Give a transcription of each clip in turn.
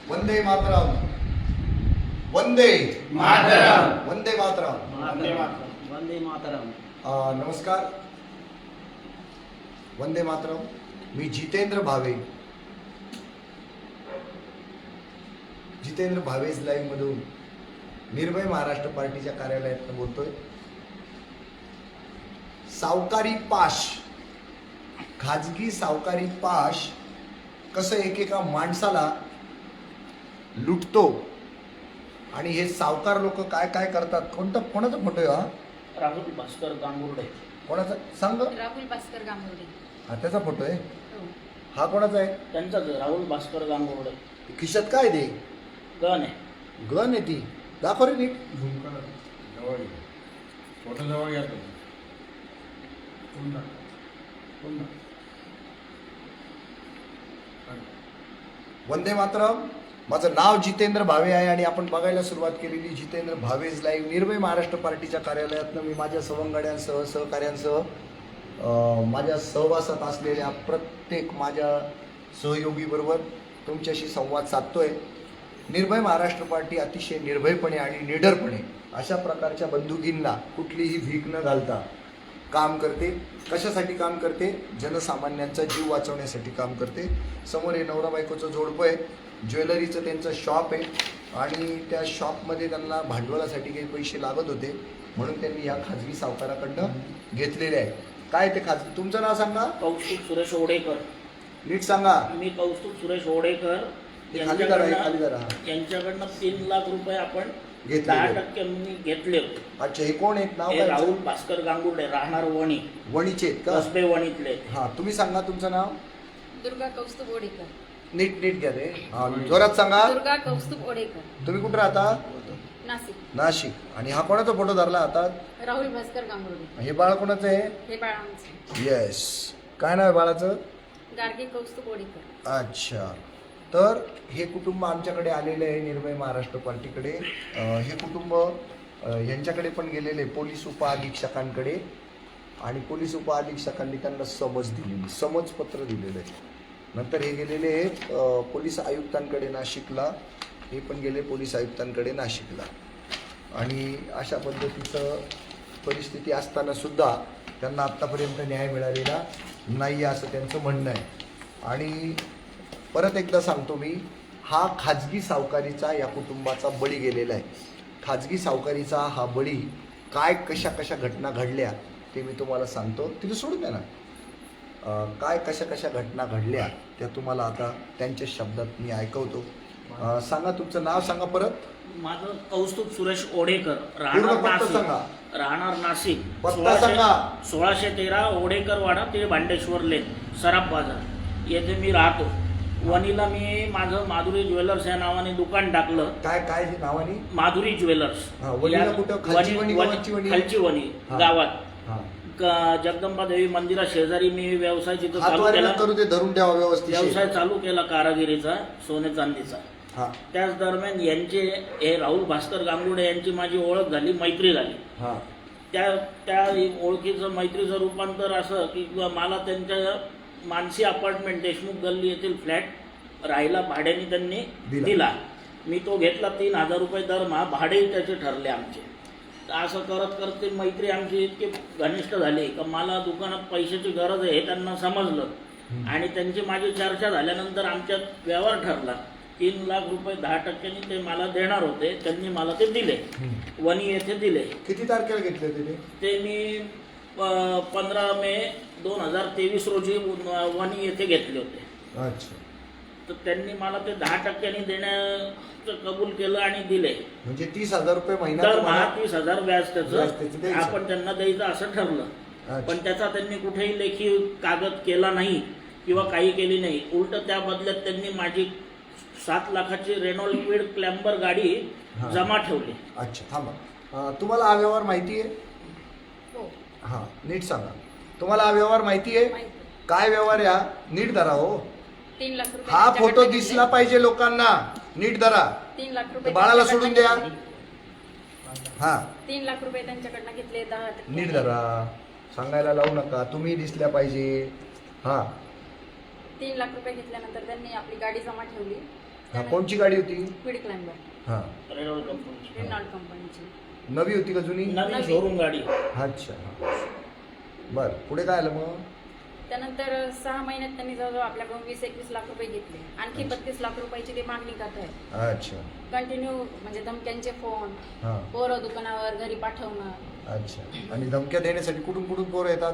वंदे मातरम, वंदे मातरम, वंदे मातरम, वंदे मातरम, वंदे मातरम. नमस्कार. वंदे मातरम. मी जितेंद्र भावे, जितेंद्र भावेज लाईव्ह मधून निर्भय महाराष्ट्र पार्टीच्या कार्यालयात बोलतोय. सावकारी पाश, खाजगी सावकारी पाश कसं एकेका माणसाला लुटतो आणि हे सावकार लोक काय काय करतात. कोणाचा फोटो आहे हा? राहुल भास्कर गांगुर्डे. कोणाचा सांग. राहुल भास्कर गांगुर्डे. हा त्याचा फोटो आहे. हो. हा कोणाचा आहे? त्यांचाच राहुल भास्कर गांगुर्डे. खिशात काय ते गण आहे. गन आहे ती. दाखव रे नीट. फोटो जवळ घ्या. वंदे मातरम. माझं नाव जितेंद्र भावे आहे आणि आपण बघायला सुरुवात केलेली जितेंद्र भावेज लाईव्ह निर्भय महाराष्ट्र पार्टीच्या कार्यालयातनं मी माझ्या सवंगड्यांसह सहकाऱ्यांसह माझ्या सहवासात असलेल्या प्रत्येक माझ्या सहयोगीबरोबर तुमच्याशी संवाद साधतोय. निर्भय महाराष्ट्र पार्टी अतिशय निर्भयपणे आणि निडरपणे अशा प्रकारच्या बंदुकींना कुठलीही भीक न घालता काम करते. कशासाठी काम करते? जनसामान्यांचा जीव वाचवण्यासाठी काम करते. समोर हे नवरा बायकोचं जोडपं आहे. ज्वेलरीचं त्यांचं शॉप आहे आणि त्या शॉपमध्ये त्यांना भांडवलासाठी काही पैसे लागत होते म्हणून त्यांनी या खाजगी सावकाराकडनं घेतलेले आहे. काय ते खाजगी? तुमचं नाव सांगा. कौस्तुभ सुरेश ओडेकर. नीट सांगा. मी कौस्तुभ सुरेश ओडेकर हे खाली करा, हे खाली करा. यांच्याकडनं 3 लाख रुपये आपण घेतलेले. 10% घेतले होते. अच्छा, हे कोण आहेत? नाव हे काय? राहुल भास्कर गांगुर्डे, राहणार वणी, वणीचे आहेत का? कसबे वणीतले. हा, तुम्ही सांगा तुमचं नाव. दुर्गा कौस्तुभ ओडेकर. नीट नीट घ्या रे. हा, जोरात सांगा. दुर्गा कौस्तुभ ओडेकर. तुम्ही कुठे राहता? नाशिक. नाशिक. आणि हा कोणाचा फोटो धरला आता? राहुल भास्कर गांगुर्डे. हे बाळ कोणाचं आहे? हे बाळांचे. येस. काय नाव आहे बाळाचं? गाडगे कौस्तुभ ओडेकर. अच्छा. तर हे कुटुंब आमच्याकडे आलेले आहे निर्भय महाराष्ट्र पार्टीकडे. हे कुटुंब यांच्याकडे पण गेलेले पोलीस उपअधीक्षकांकडे आणि पोलीस उपअधीक्षकांनी त्यांना समजपत्र दिलेलं आहे. नंतर हे गेलेले आहेत पोलीस आयुक्तांकडे नाशिकला. हे पण गेले पोलीस आयुक्तांकडे नाशिकला. आणि अशा पद्धतीचं परिस्थिती असताना सुद्धा त्यांना आत्तापर्यंत न्याय मिळालेला नाही असं त्यांचं म्हणणं आहे. आणि परत एकदा सांगतो मी, हा खाजगी सावकारीचा या कुटुंबाचा बळी गेलेला आहे. खाजगी सावकारीचा हा बळी काय कशा कशा घटना घडल्या ते मी तुम्हाला सांगतो. तिथे सोडून द्या ना. काय कशा कशा घटना घडल्या त्या तुम्हाला आता त्यांच्या शब्दात मी ऐकवतो. सांगा तुमचं नाव सांगा परत. माझं कौस्तुभ सुरेश ओडेकर, पूर्ण पत्ता सांगा. राहणार नाशिक. पत्ता सांगा. 1613 ओडेकर वाडा ते भांडेश्वर लेन, सराफ बाजार येथे मी राहतो. वणीला मी माझं माधुरी ज्वेलर्स या नावाने दुकान टाकलं. काय काय नावाने? माधुरी ज्वेलर्स. हा, वणीला कुठं? खालची वणी का वरची वणी? खालची वणी हा. गावात. हा. जगदंबा देवी मंदिरा शेजारी मी व्यवसाय तिथं चालू हातवारी केला. करू ते धरून ठेवा व्यवस्थित. व्यवसाय चालू केला कारागिरीचा, सोने चांदीचा. हा. त्याच दरम्यान यांचे हे राहुल भास्कर गांगुर्डे यांची माझी ओळख झाली, मैत्री झाली. हा. त्या ओळखीचं मैत्रीचं रूपांतर असं की मला त्यांच्या मानसी अपार्टमेंट देशमुख गल्ली येथील फ्लॅट राहायला भाड्याने त्यांनी दिला. मी तो घेतला. 3000 रुपये दरमहा. भाडेही त्याचे ठरले आमचे. तर असं करत करत ती मैत्री आमची इतकी घनिष्ठ झाली का मला दुकानात पैशाची गरज आहे हे त्यांना समजलं आणि त्यांची माझी चर्चा झाल्यानंतर आमच्यात व्यवहार ठरला. 3 लाख रुपये 10% ते मला देणार होते. त्यांनी मला ते दिले. वणी येथे दिले. किती तारखेला घेतले होते ते मी 15 मे 2023 रोजी वणी येथे घेतले होते. अच्छा. तर त्यांनी मला ते 10% देण्याचं कबूल केलं आणि दिले. म्हणजे 30,000 रुपये महिना दर तुम्हाला- 30,000 व्याज व्याज त्याचं त्याचं द्यायचं. आपण त्यांना द्यायचं असं ठरलं. अच्छा. पण त्याचा त्यांनी कुठेही लेखी कागद केला नाही किंवा काही केली नाही. उलट त्या बदल्यात त्यांनी माझी 7 लाखाची रेनॉल्ड क्विड क्लॅम्बर गाडी हा. जमा ठेवली. अच्छा, थांबा. तुम्हाला हा व्यवहार माहिती आहे? हो. हा, नीट सांगा. तुम्हाला हा व्यवहार माहिती आहे? माहिती. काय व्यवहार या? नीट धरा हो. 3 लाख रुपये. हा त्यांच्याकडनं फोटो घेतले. दिसला पाहिजे लोकांना. नीट धरा. 3 लाख ते रुपये. बाळाला त्यांच्याकडनं सोडून द्या. घेतले. हा, 3 लाख रुपये त्यांच्याकडनं घेतले. 10%. नीट धरा. सांगायला लावू नका. तुम्ही दिसल्या पाहिजे. हा. 3 लाख रुपये घेतल्यानंतर त्यांनी आपली गाडी जमा ठेवली हा कोणची गाडी होती? स्पीड क्लाइंबर हा रेनॉल्ड कंपनीची रेनॉल्ड कंपनीची. नवी होती का जुनी? नवीन शोरूम गाडी. अच्छा बर पुढे काय आलं मग? त्यानंतर 6 महिन्यात त्यांनी जवळजवळ आपल्याकडून 20-21 लाख रुपये घेतले. आणखी 32 लाख रुपयाची ते मागणी करत आहे. अच्छा कंटिन्यू म्हणजे धमक्यांचे फोन, हा पोरं दुकानावर घरी पाठवणं. अच्छा आणि धमक्या देण्यासाठी कुठून कुठून पोरं येतात?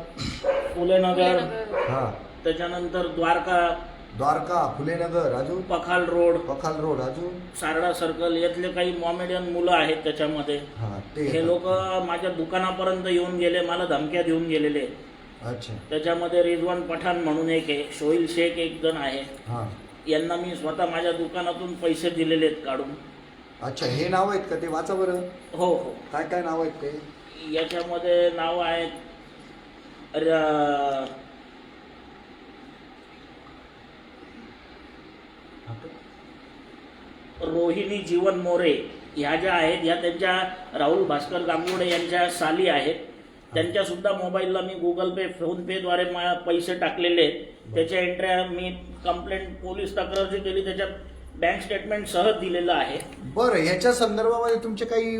फुलेनगर, फुलेनगर, हा त्याच्यानंतर द्वारका, द्वारका, फुलेनगर, अजून पखाल रोड, पखाल रोड, अजून सारडा सर्कल यातले काही मॉमेडियन मुलं आहेत त्याच्यामध्ये. हा ते हे लोक माझ्या दुकानापर्यंत येऊन गेले, मला धमक्या देऊन गेलेले. अच्छा त्याच्यामध्ये रिजवान पठाण म्हणून एक आहे, शोईल शेख एक जण आहे. हा यांना मी स्वतः माझ्या दुकानातून पैसे दिलेले आहेत काढून. अच्छा हे नाव आहेत का ते? वाचा बरं हो हो. काय काय नाव आहेत ते? याच्यामध्ये नाव आहेत रोहिणी जीवन मोरे. ह्या ज्या आहेत ह्या त्यांच्या राहुल भास्कर गांगुडे यांच्या साली आहेत. त्यांच्या सुद्धा मोबाईलला मी गुगल पे, फोन पेद्वारे पैसे टाकलेले आहेत. त्याच्या एंट्र्या मी कंप्लेंट पोलीस तक्रार जी केली त्याच्यात बँक स्टेटमेंट सह दिलेलं आहे. बरं ह्याच्या संदर्भामध्ये तुमचे काही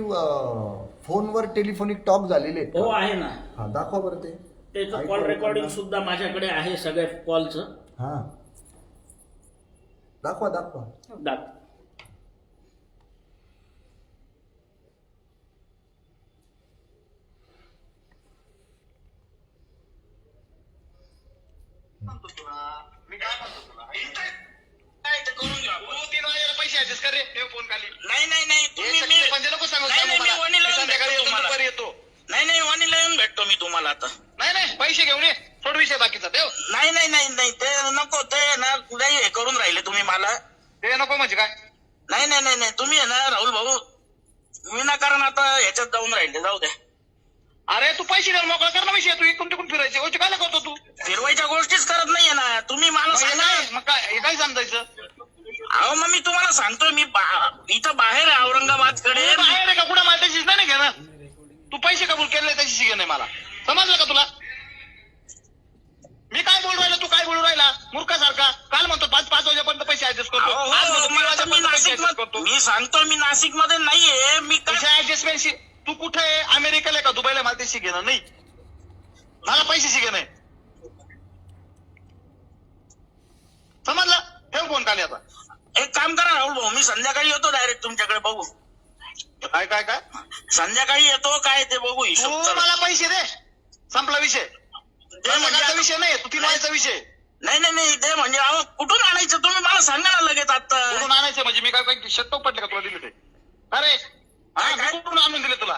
फोनवर टेलिफोनिक टॉक झालेले आहेत हो का? आहे ना. हा दाखवा बरं ते. त्याचं कॉल रेकॉर्डिंग सुद्धा माझ्याकडे आहे सगळ्या कॉलचं. हा दाखवा दाखवा. दाख मी काय म्हणतो तुला काय ते करून घ्या. तू 3 वाजेला पैसे ऍडजस्ट कर रे. ठेव फोन खाली. नाही तुम्ही मी म्हणजे नको सांगू. नाही, सांगू मी मला. वणीला मी येऊन संध्याकाळी भेटतो येतो, तुम्हाला. दुपारी येतो. नाही वणीला येऊन भेटतो मी तुम्हाला आता. नाही पैसे घेऊन ये. थोडं विषय बाकीचा ठेव. नाही ते नको. ते ना नाही हे करून राहिले तुम्ही मला. ते नको म्हणजे काय? नाही तुम्ही आहे ना राहुल भाऊ विनाकारण आता ह्याच्यात जाऊन राहिले. जाऊ द्या. अरे तू पैसे द्यायला मोकळा कर ना विषय. तू इकडून तिकडून फिरायचे गोष्टी काय करतो तू? फिरवायच्या गोष्टीच करत नाहीये ना तुम्ही मला मग हे सांगा. काय? मग काय हे काय समजायचं? अहो मग मी तुम्हाला सांगतोय मी इथं बाहेर आहे औरंगाबादकडे. तू बाहेर आहे का कुठं? मला त्याची नाही घे ना. तू पैसे कबूल केले त्याची शिगे नाही मला. समजलं का तुला? मी काय बोलू राहिला तू काय बोलू राहिला मूर्खासारखा? काल म्हणतो 5 वाजेपर्यंत पैसे ऍडजस्ट करतो. अहो, आज म्हणतो 3 मला तर मी वाजेपर्यंत पैसे नाशिक adjust करतो. मी सांगतोय मी नाशिक मध्ये नाहीये. मी तुझ्या ऍडजस्टमेंटशी तू कुठे आहे? अमेरिकेला आहे का दुबईला? मला ते शिकेन नाही. मला पैसे शिके नाही. समजलं? ठेव फोन खाली आता. एक काम करा राहुल भाऊ मी संध्याकाळी येतो डायरेक्ट तुमच्याकडे बघू. काय संध्याकाळी येतो काय ते बघू तू हिशोब करू. मला पैसे दे. संपला विषय. ते म्हणजे विषय नाही. तू 3 वाजेचा विषय. नाही ते म्हणजे अहो कुठून आणायचं तुम्ही मला सांगा ना लगेच आता. कुठून आणायचं म्हणजे मी काय शट्ट पडले का तुला दिले ते? अरे काय? मी कुठून आणून दिले तुला?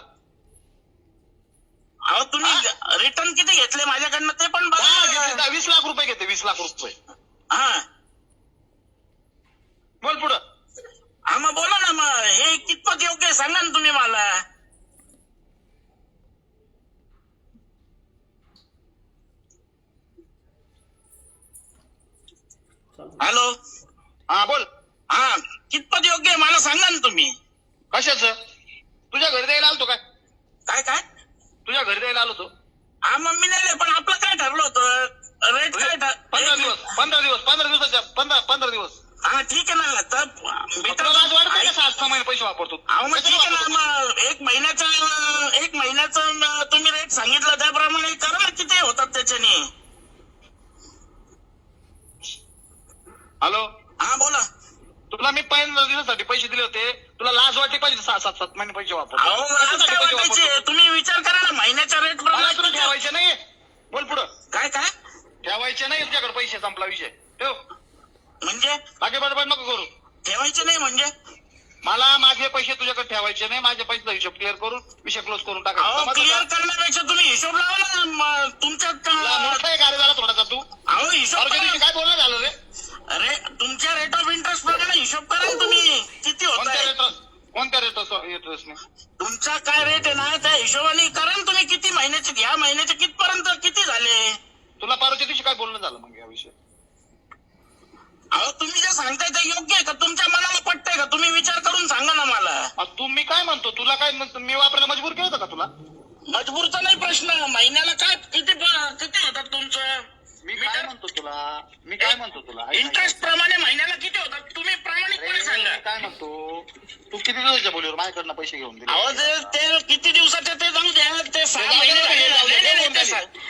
अहो तुम्ही रिटर्न किती घेतले माझ्याकडनं ते पण बघा. 20 लाख रुपये घेते. 20 लाख रुपये. हा बोल पुढं. हा मग बोला ना मग हे कितपत योग्य आहे सांगा ना तुम्ही मला. हॅलो हा बोल. हा कितपत योग्य आहे मला सांगा ना तुम्ही. कशाचं? तुझ्या घरी द्यायला आलतो काय? काय तुझ्या घरी द्यायला आलो तो. हा मग मी नाही पण आपलं काय ठरलं होतं रेट काय 15 दिवसाच्या 15 दिवस. हा ठीक आहे ना. तर तुला लाज वाटते का? 6 महिने पैसे वापरतो. अहो मग ठीक आहे ना. मग एक महिन्याचं तुम्ही रेट सांगितलं त्याप्रमाणे करा ना. किती होतात त्याच्याने. हॅलो हा बोला. तुला मी 15 दिवसासाठी पैसे दिले होते. तुला लाज वाटली पाहिजे. 6-7 महिने पैसे वापरतो. अहो आज काय वाटायचे तुम्ही विचार करा ना महिन्याच्या रेट मला तुला प्रमाणे. ठेवायचे नाही. बोल पुढं. काय ठेवायचे नाही तुझ्याकडे पैसे. संपला विषय. ठेव. म्हणजे बाकी बडबड नको करू. ठेवायचे नाही म्हणजे. मला माझे पैसे तुझ्याकडे ठेवायचे नाही. माझ्या पैशाचा हिशोब क्लिअर करून विषय क्लोज करून अहो टाकायचा. क्लिअर करण्यापेक्षा तुम्ही हिशोब लावा ना. तुमच्यात मोठा एक झाला थोडासा तू. अहो हिशोब अरे दिवशी काय बोलणं झालं रे? अरे तुमच्या रेट ऑफ इंटरेस्ट प्रमाणे हिशोब करा ना तुम्ही. किती होत आहे कोणत्या रेटने? तुमचा काय रेट आहे ना त्या हिशोबाने करा ना तुम्ही. किती महिन्याचे ह्या महिन्याचे कितपर्यंत किती झाले. तुला परवाच्या दिवशी काय बोलणं झालं मग या विषय? अहो तुम्ही जे सांगताय ते योग्य आहे का? तुमच्या मनाला पटतंय का? तुम्ही विचार करून सांगा ना मला. तुम्ही काय म्हणतो? तुला काय मी वापरायला मजबूर केलं का तुला? मजबूरचा नाही प्रश्न. महिन्याला काय किती होतात तुमचं? मी काय म्हणतो तुला इंटरेस्ट प्रमाणे महिन्याला किती होतात तुम्ही प्रामाणिकपणे सांगा. मी काय म्हणतो, तू किती दिवसाच्या बोलीवर माझ्याकडनं पैसे घेऊन दिले? अहो ते किती दिवसाचे ते जाऊ द्या, ते 6 महिने हे झाले. जाऊ दे, नाही, नाही, ते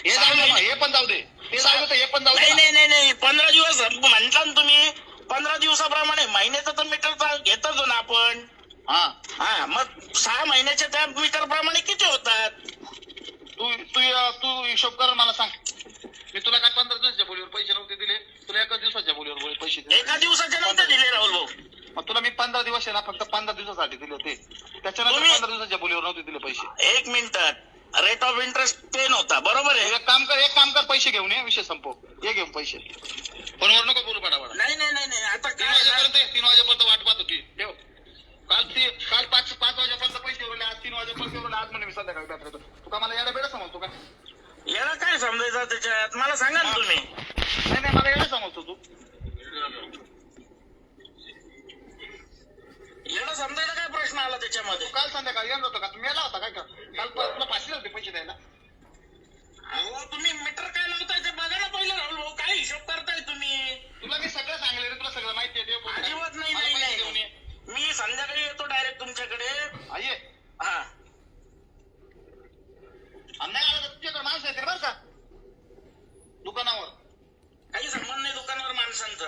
हे जाऊ दे मग, हे पण जाऊ दे, ते जाऊ दे, हे पण जाऊ दे. नाही 15 दिवस म्हणता ना तुम्ही. 15 दिवसाप्रमाणे महिन्याचं तर मीटर घेतच ना आपण. हा मग 6 महिन्याच्या त्या मीटर प्रमाणे किती होतात? तू हिशोब कर मला सांग. मी तुला काय 15 दिवसाच्या बोलीवर पैसे नव्हते दिले, तुला एका दिवसाच्या बोलीवर पैसे दिले. एका दिवसाचे नव्हते दिले राहुल भाऊ. मग तुला मी 15 दिवस आहे ना, फक्त 15 दिवसासाठी दिले होते. त्याच्यानंतर 15 दिवसाच्या बोलीवर नव्हते दिले पैसे. 1 मिनिट, रेट ऑफ इंटरेस्ट 10 होता, बरोबर आहे. एक काम कर, पैसे घेऊन ये, विषय संपव. ये घेऊन पैसे. फोनवर नको बोलू पटापट. नाही आता 3 वाजेपर्यंत वाट पाहत होती. ठेव. काल 5 वाजेपर्यंत पैसे उरले, आज 3 वाजेपर्यंत उरले. आज म्हणे मी संध्याकाळी भेटतो. तू का मला याला बेडा समजतो का? याला काय समजायचं त्याच्यात मला सांगा ना तुम्ही. नाही मला एवढं समजतो तू. याला समजायचा काय प्रश्न आला त्याच्यामध्ये? काल संध्याकाळी येणार होता का? तू मेला होता काय? काल तुला 500 होते पैसे द्यायला. अहो तुम्ही मीटर काय लावताय ते बघा ना पहिलं राहुल भाऊ. काय हिशोब करताय तुम्ही? तुला मी सगळं सांगले रे, तुला सगळं माहिती आहे. अजिबात मला पैसे घेऊन नाही. ये. मी संध्याकाळी येतो डायरेक्ट तुमच्याकडे. ये. हा आणि नाही आलं तर तुझ्याकडे माणसं येते बरं का दुकानावर. काही संबंध नाही दुकानावर माणसांचा.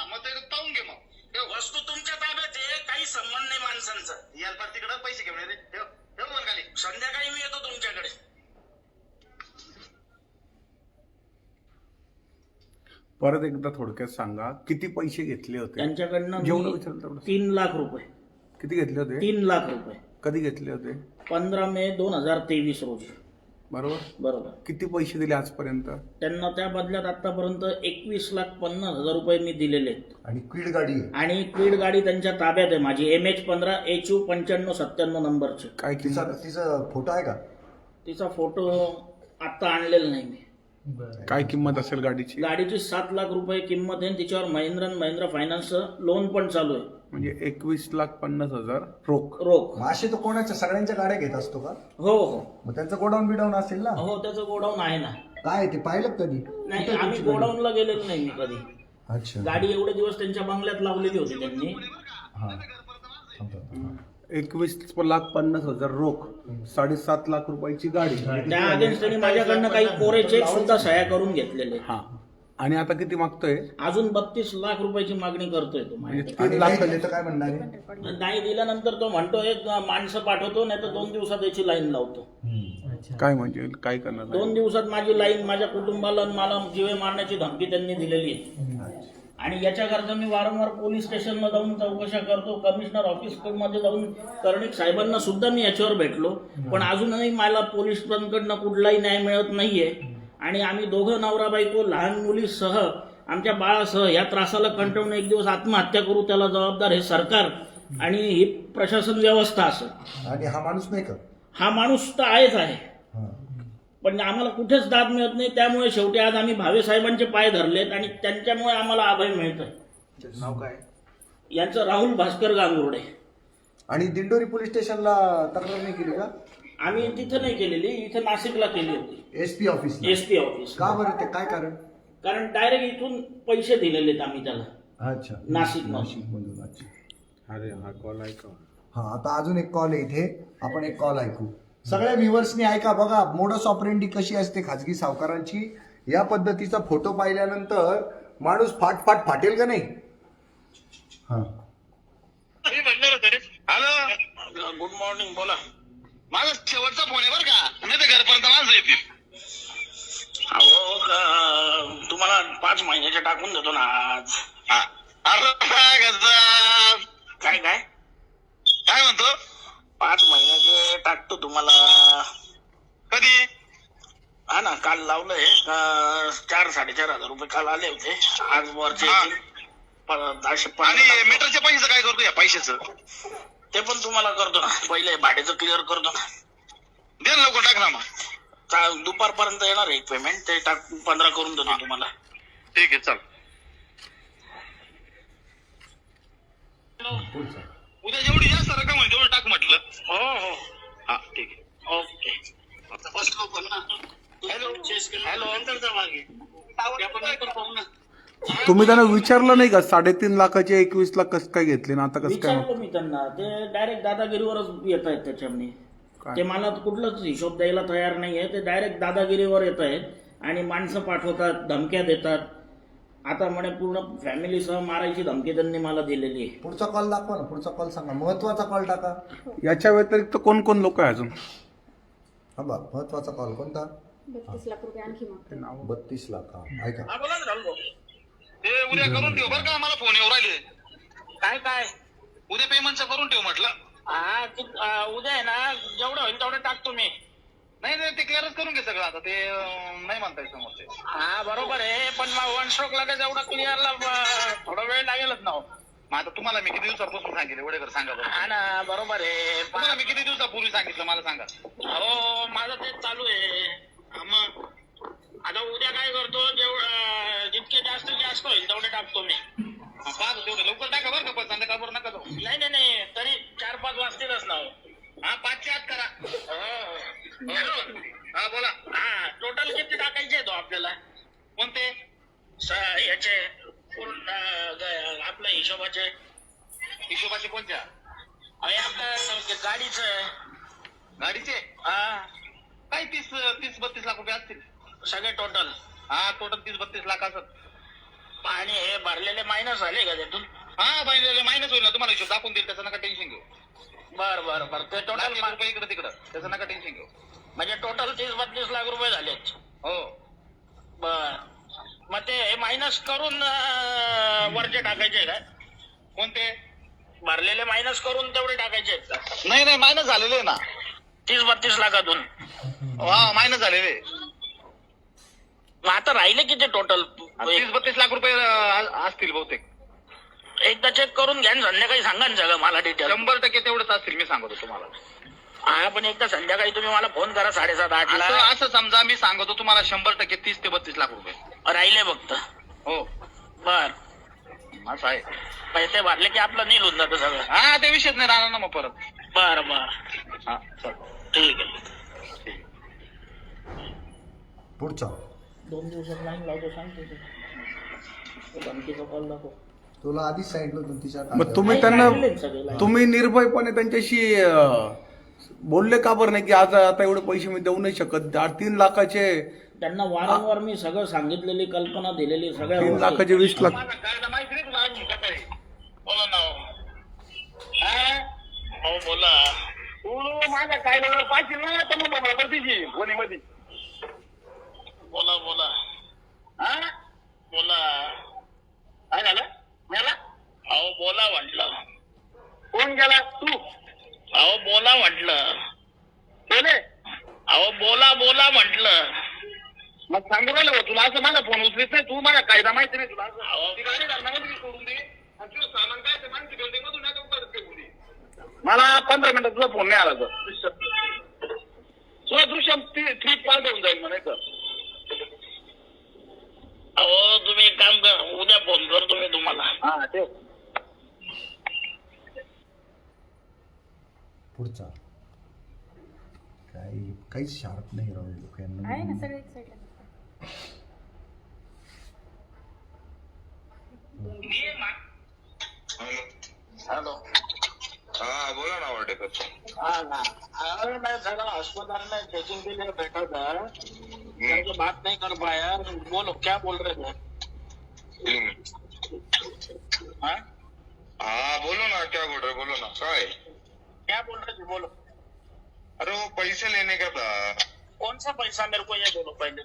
मग ते पाहून घे मग. ठेव. वस्तू तुमच्या ताब्यात आहे, काही संबंध नाही माणसांचा. याल पर तिकडं पैसे घेऊन ये रे. ठेव वर खाली. संध्याकाळी मी येतो तुमच्याकडे. परत एकदा थोडक्यात सांगा, किती पैसे घेतले होते? त्यांच्याकडनं जेवढं विचारलं तेवढं. 3 लाख रुपये. किती घेतले होते? 3 लाख रुपये कधी घेतले होते? 15 मे 2023 रोजी. बरोबर. किती पैसे दिले आजपर्यंत? त्यांना त्या बदल्यात आतापर्यंत 21,50,000 रुपये मी दिलेले आहेत. आणि क्विड गाडी आहे. आणि क्विड गाडी त्यांच्या ताब्यात आहे माझी, MH15 HU 9597 नंबरची. काय किंमत? तिचा फोटो आहे का? तिचा फोटो आता आणलेला नाही मी. काय किंमत असेल गाडीची? गाडीची 7 लाख रुपये किंमत आहे. तिच्यावर महिंद्रा फायनान्सचं लोन पण चालू आहे. म्हणजे 21,50,000 रोख. रोख. मग असे तो कोणाच्या सगळ्यांच्या गाड्या घेत असतो का? हो. मग त्यांचं गोडाऊन बिडाऊन असेल ना? हो त्याचं गोडाऊन आहे ना. काय ते पाहिलं कधी? नाही कुठे आम्ही तुमची गाडी? गोडाऊनला गेलेलो नाही मी कधी. अच्छा. गाडी एवढे दिवस त्यांच्या बंगल्यात लावलेली होती त्यांनी. हा. 21,50,000 रोख, 7.5 लाख रुपयाची गाडी. त्या अगेन्स्ट त्यांनी माझ्याकडनं काही कोरे चेक सुद्धा सह्या करून घेतलेले. हा. आणि आता किती मागतोय? अजून 32 लाख रुपयाची मागणी करतोय तो. म्हणजे आणि नाही दिले तर काय म्हणणार आहे? नाही दिल्यानंतर तो म्हणतोय माणसं पाठवतो, नाही तर 2 दिवसात याची लाईन लावतो. काय म्हणजे काय करणार? 2 दिवसात माझी लाईन, माझ्या कुटुंबाला मला जीवे मारण्याची धमकी त्यांनी दिलेली आहे. आणि याच्याकरता मी वारंवार पोलीस स्टेशनला जाऊन चौकशा करतो. कमिशनर ऑफिसमध्ये जाऊन कर्णिक साहेबांना सुद्धा मी याच्यावर भेटलो, पण अजूनही मला पोलिसांकडनं कुठलाही न्याय मिळत नाहीये. आणि आम्ही दोघं नवरा बायको लहान मुलीसह, आमच्या बाळासह या त्रासाला कंटाळून एक दिवस आत्महत्या करू, त्याला जबाबदार हे सरकार आणि ही प्रशासन व्यवस्था असेल. आणि हा माणूस नाही का? हा माणूस तर आहेच आहे, हा. पण आम्हाला कुठेच दाद मिळत नाही. त्यामुळे शेवटी आज आम्ही भावे साहेबांचे पाय धरलेत आणि त्यांच्यामुळे आम्हाला अभय मिळतंय. नाव काय? यांचं राहुल भास्कर गांगुर्डे. आणि दिंडोरी पोलीस स्टेशनला तक्रार नाही केली का? आम्ही तिथं नाही केलेली, इथं नाशिकला केली होती. SP office. SP office. का बरं? ते काय कारण? कारण डायरेक्ट इथून पैसे दिलेले आहेत आम्ही त्याला. अच्छा. नाशिकमधून. अच्छा. अरे हा कॉल ऐका. हा, आता अजून एक कॉल आहे इथे, आपण एक कॉल ऐकू. सगळ्या व्ह्युअर्सनी ऐका बघा, मोडस ऑपरेंडी कशी असते खाजगी सावकारांची. या पद्धतीचा फोटो पाहिल्यानंतर माणूस फाटेल का नाही? हा. हॅलो, गुड मॉर्निंग, बोला. माझा शेवटचा फोन आहे बरं का, नाही तर घरपर्यंत माणसं येतील. अहो तुम्हाला 5 महिन्याचे टाकून देतो ना आज. अरे काय काय म्हणतो? 5 महिन्याचे टाकतो तुम्हाला. कधी? हा ना, काल लावलंय. 4,000-4,500 रुपये काल आले होते. आज वरचे हा. येतील. 10-15 आणि मीटरच्या पैशाचं काय करतो? या पैशाचं ते पण तुम्हाला करतो ना. पहिले भाड्याचं क्लिअर करतो ना. दे ना लवकर, टाक ना मग. दुपारपर्यंत येणार आहे पेमेंट, ते 15 करून देतो तुम्हाला. ठीक आहे, चल. उद्या जेवढी जास्त रक्कम होईल तेवढी टाक म्हटलं. हो. हा, ठीक आहे. ओके. हॅलो, हॅलो, अंतरचा मागे. आपण नंतर पाहू ना. तुम्ही त्यांना विचारलं नाही का 3.5 लाखाचे 21 लाख कसं काय घेतले ना आता कसं काय विचारलं मी त्यांना, ते डायरेक्ट दादागिरीवरच येत आहेत त्याच्यामध्ये. काय? ते मला कुठलंच हिशोब द्यायला तयार नाहीये, ते डायरेक्ट दादागिरीवर येत आहेत आणि माणसं पाठवतात, धमक्या देतात. आता म्हणे पूर्ण फॅमिलीसह मारायची धमकी त्यांनी मला दिलेली आहे. पुढचा कॉल दाखवा ना, पुढचा कॉल सांगा, महत्वाचा कॉल टाका. याच्या व्यतिरिक्त कोण कोण लोक आहे अजून? हा बा, महत्वाचा कॉल कोणता? 32 लाख रुपये आणखी मागतो. 32 लाख. हा, ऐका. हा, बोला ना राहुल भाऊ. ते उद्या करून ठेव बरं का, मला फोन येऊ राहिले. काय काय उद्या पेमेंटचं करून ठेव म्हटलं. उद्या आहे ना, जेवढं होईल तेवढं टाकतो मी. नाही नाही, ते क्लिअरच करून घे सगळं. आता ते नाही म्हणता येत समोरचे. हा बरोबर आहे, पण मग वन स्ट्रोक लगेच एवढा क्लिअरला थोडा वेळ लागेलच ना हो. मग आता तुम्हाला मी किती दिवसापासून सांगितले वडेकर, सांगा बरं. हा ना, बरोबर आहे. तुम्हाला मी किती दिवसापूर्वी सांगितलं मला सांगा. हो, माझं तेच चालू आहे. मग आता उद्या काय करतो, जितके जास्त होईल तेवढे टाकतो मी. पाच तेवढं लवकर टाका बरं का, पण संध्याकाळवर नका जाऊ. नाही, तरी 4-5 वाजतीलच ना हो. हा, 5च्या आत करा. हा बोला. हा, टोटल किती टाकायचे तो आपल्याला? कोणते? याचे पूर्ण आपल्या हिशोबाचे. हिशोबाचे कोणत्या? आपल्या गाडीचं. गाडीचे? हा, काय 30-32 लाख रुपये असतील सगळे टोटल. हा, टोटल 30-32 लाख असत. आणि हे भरलेले मायनस झाले का त्यातून? हा, मायनस होईल ना, तुम्हाला हिशोब दाखवून देईल, त्याचं नका टेन्शन घेऊ. बरं ते टोटल रुपये इकडे तिकडं, त्याचं नका टेन्शन घेऊ. म्हणजे टोटल 30-32 लाख रुपये झालेत. हो. बर, मग ते मायनस करून वरचे टाकायचे काय? कोणते? भरलेले मायनस करून तेवढे टाकायचे आहेत का? नाही, मायनस झालेले आहे ना. 30-32 लाखातून. हा, मायनस झालेले. मग आता राहिले किती टोटल? 30-32 लाख रुपये असतील बहुतेक. एकदा चेक करून घ्या, संध्याकाळी सांगा ना सगळं मला डिटेल. 100% तेवढंच असतील, मी सांगतो तुम्हाला. हा, पण एकदा संध्याकाळी तुम्ही मला फोन करा 7:30-8 ला. असं समजा, मी सांगतो तुम्हाला 100% 30 ते 32 लाख रुपये राहिले फक्त. हो. बर, असं आहे. पैसे भरले की आपलं नील होऊन जातं सगळं. हा, ते विषयच नाही राहणार ना मग परत. बरं हा, चल. ठीक आहे. पुढचा 2 दिवसात लाईन लावतो, सांगतो धमकीचा कॉल दाखव. तुला आधीच सांगितलं होतं तिच्या मग तुम्ही त्यांना तुम्ही निर्भयपणे त्यांच्याशी बोलले का बरं नाही की आता एवढे पैसे मी देऊ नाही शकत? 3 लाखाचे, त्यांना वारंवार मी सगळं सांगितलेली, कल्पना दिलेली, सगळ्या 3 गोष्टी. लाखाचे 20 लाख. माझा कायदा माहिती नाही तुला, आम्ही काय बोला ना. हो बोला. तू माझ्या कायद्यावर पाहिजे ना, तर मग मला तिची गोणीमध्ये. बोला. बोला. काय झालं? मला अहो बोला म्हटलं. कोण गेला? तू? अहो बोला म्हटलं. बोले. अहो बोला म्हटलं. मग सांगू राहिलं हो तुला, असं माझा फोन उचलीत नाही तू. माझा कायदा माहिती नाही तुला. अहो, ती गाडी घालण्यामध्ये सोडून दे आणि तुझं सामान काय ते माणसं घेऊन दे, मधून नका परत घेऊन दे. मला 15 मिनिटात तुझा फोन नाही आला तर तुला दृश्य 3 पाल देऊन जाईल म्हणायचं. अहो तुम्ही एक काम करा, उद्या फोन करतो मी तुम्हाला. हा, ते पुढचा काहीच शार्प नाही राहू लोक यांना. आहे ना सगळे एक्साइटेड. हॅलो. हा बोला ना वाटेकर. हा ना, अरे मैं जरा अस्पताल में चेकिंग के लिए बैठा था, मुझे बात नहीं कर पाया. बोलो क्या बोल रहे थे? हाँ हाँ बोलो ना, क्या बोल रहे, बोलो ना. काय क्या बोल रहे थे? बोलो. अरे वो पैसे लेने का था. कौन सा पैसा, मेरे को ये बोलो पहले.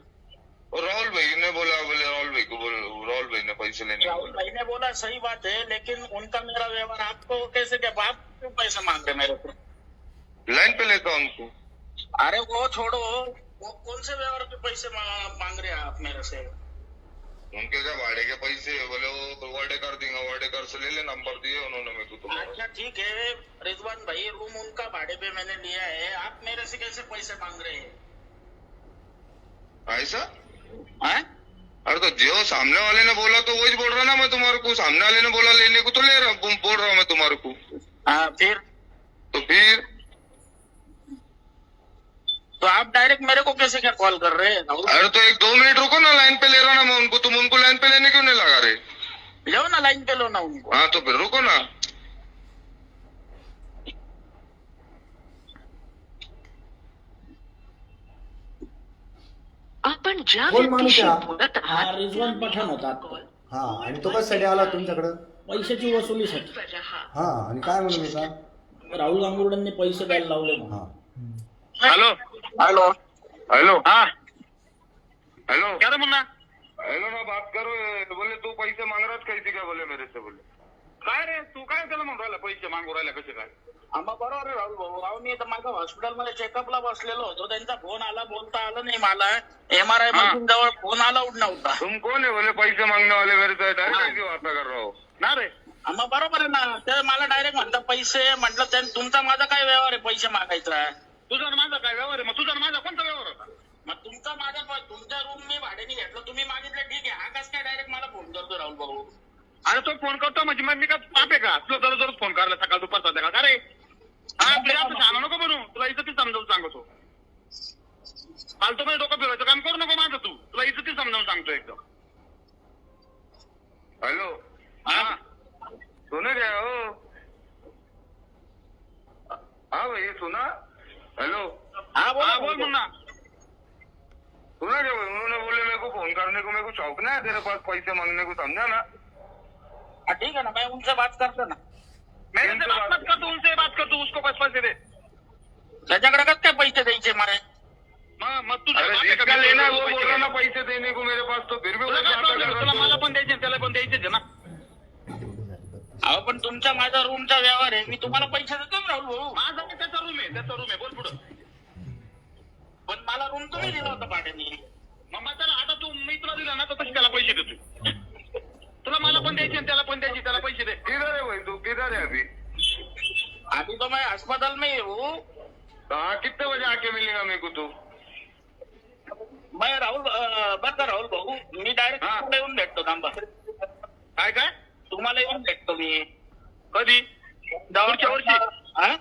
राहुल भाई ने बोला, बोले राहुल भाई को बोलो, राहुल भाई ने पैसे लेने को राहुल बोला. भाई ने बोला, सही बात है, लेकिन उनका मेरा व्यवहार आपको कैसे क्या, आप क्यों पैसे मांग रहे मेरे को? लाइन पे लेता उनको. अरे वो छोड़ो, वो कौन से व्यवहार के पैसे मांग रहे हैं आप मेरे से? उनके क्या भाड़े के पैसे, बोले वो वाडेकर देंगे, वाडेकर से ले ले, नंबर दिए उन्होंने मेरे को. तुम्हारा अच्छा ठीक है रिजवान भाई, रूम उनका भाड़े पे मैंने लिया है, आप मेरे से कैसे पैसे मांग रहे हैं? ऐसा? हाँ? अरे तो जो सामने वाले ने बोला तो वही बोल रहा ना मैं तुम्हारे को. सामने वाले ने बोला लेने को तो ले रहा, बोल रहा हूँ मैं तुम्हारे को. हाँ, फिर तो फिर तो आप डायरेक्ट मेरे को कैसे क्या कॉल कर रहे हैं? अरे तो 1-2 मिनट रुको ना, लाइन पे ले रहा ना मैं उनको. एक्सप्लेन केलं ना उनको. हाँ तो फिर रुको ना. आपण ज्या कोण माणूस व्यक्तीशी आहे हा? बोलत हा आहात रिजवान पठाण होता. हा, आणि तो कशासाठी आला तुमच्याकडं? पैशाची वसुलीसाठी. हा, आणि काय म्हणून होता? राहुल गांगुर्डेंनी पैसे द्यायला लावले म्हणून. हा, हेलो हॅलो हेलो हाँ हेलो क्या रे मुन्ना हेलो ना बात करो. बोले तू पैसे मांग रहा कैसे क्या बोले मेरे से बोले. काय रे तू काय त्याला म्हणून राहिला पैसे मागू राहिला कसे काय. आम्हा बरोबर आहे राहुल भाऊ. राहुल मी तर माझ्या हॉस्पिटलमध्ये चेकअपला बसलेलो होतो. त्यांचा फोन आला, बोलता आलं नाही मला. MRI मशीन जवळ फोन अलाउड नव्हता. तुम कौन है बोले पैसे मांगने वाले मेरे से. डायरेक्ट कैसी बात कर रहा हो. ना रे आम्हा बरोबर आहे ना. ते मला डायरेक्ट म्हणतात पैसे. म्हटलं तुमचा माझा काय व्यवहार आहे पैसे मागायचा. तुझा आणि माझा काय व्यवहार आहे. मग तुझा आणि माझा कोणता व्यवहार होता. मग तुमचा माझा तुमचा रूम मी भाड्याने घेतलं, तुम्ही मागितलं ठीक आहे. हा कस काय डायरेक्ट मला फोन करतो राहुल भाऊ. अरे तो फोन करतो म्हणजे मग मी का पाप आहे का. तुला दररोज फोन करायला सकाळ दुपार संध्याकाळ का रे. हा तुला असं सांगू नको म्हणून. तुला इज्जती समजावून सांगतो. फालतू मध्ये डोकं फिरवायचं काम करू नको माझं तू. तुला इज्जती समजावून सांगतो एकदम. हेलो हा सुने क्या हो. हाँ भाई सुना. हेलो हा बोला बोल मुन्ना. सुना क्या भाई. उन्होंने बोले मेरे को फोन करने को. मेरे को चौंकना है तेरे पास पैसे मांगने को. समझा ना. हा, ठीक है ना. मैं उनसे बात करतो ना. मेरे से बात मत कर तू. उनसे बात कर तू. उसको पैसे दे. त्याच्याकडे कसं काय पैसे द्यायचे मला. मग तू अरे जिसका लेना है वो बोल रहा ना पैसे देने को मेरे पास. तो फिर भी वो बात कर तुला मला रहा पण द्यायचे त्याला पण द्यायचे ना. अहो पण तुमचा माझा रूमचा व्यवहार आहे. मी तुम्हाला पैसे देतो ना राहुल भाऊ. माझा त्याचा रूम आहे. त्याचा रूम आहे. बोल पुढं. पण मला रूम तुम्ही दिला होता भाड्याने. मग त्याला आता तू मी तुला दिला ना तर तशी त्याला पैसे देतो. तुला मला पण द्यायचे आणि त्याला पण द्यायचे. त्याला पैसे दे. किधर है भाई तू. किधर है अभी. अभी तो मैं अस्पताल में ही हूँ. हाँ कितने बजे आके मिलेगा मेरे को तू. मैं राहुल बरं का राहुल भाऊ. मी डायरेक्ट हा. तुम्हाला येऊन भेटतो थांबा. काय काय तुम्हाला येऊन भेटतो मी. कधी पुढच्या वर्षी. हा?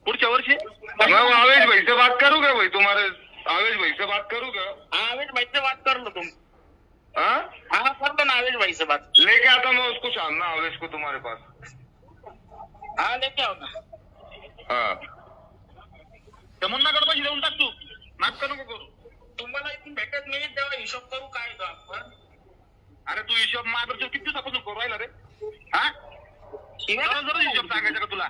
पुढच्या वर्षी मैं वो आवेश भाई से बात करूँ क्या भाई. तुम्हारे आवेश भाई से बात करूँ क्या. हाँ आवेश भाई से बात कर लो तुम. हाँ हाँ कर लो ना आवेश भाई से बात. लेके आता मैं उसको शाम में आवेश को तुम्हारे पास. हाँ लेके आओ ना. हाँ त्या मुन्नाकडे पैसे देऊन टाक तू. नाटक नको करू. तुम्हाला इथून भेटत नाही तेव्हा हिशोब करू काय का आपण. अरे तू हिशोब माझ्याकडे किती दिवसापासून करू राहिला रे. हा ठीक आहे जरा ना? हिशोब सांगायचा का तुला.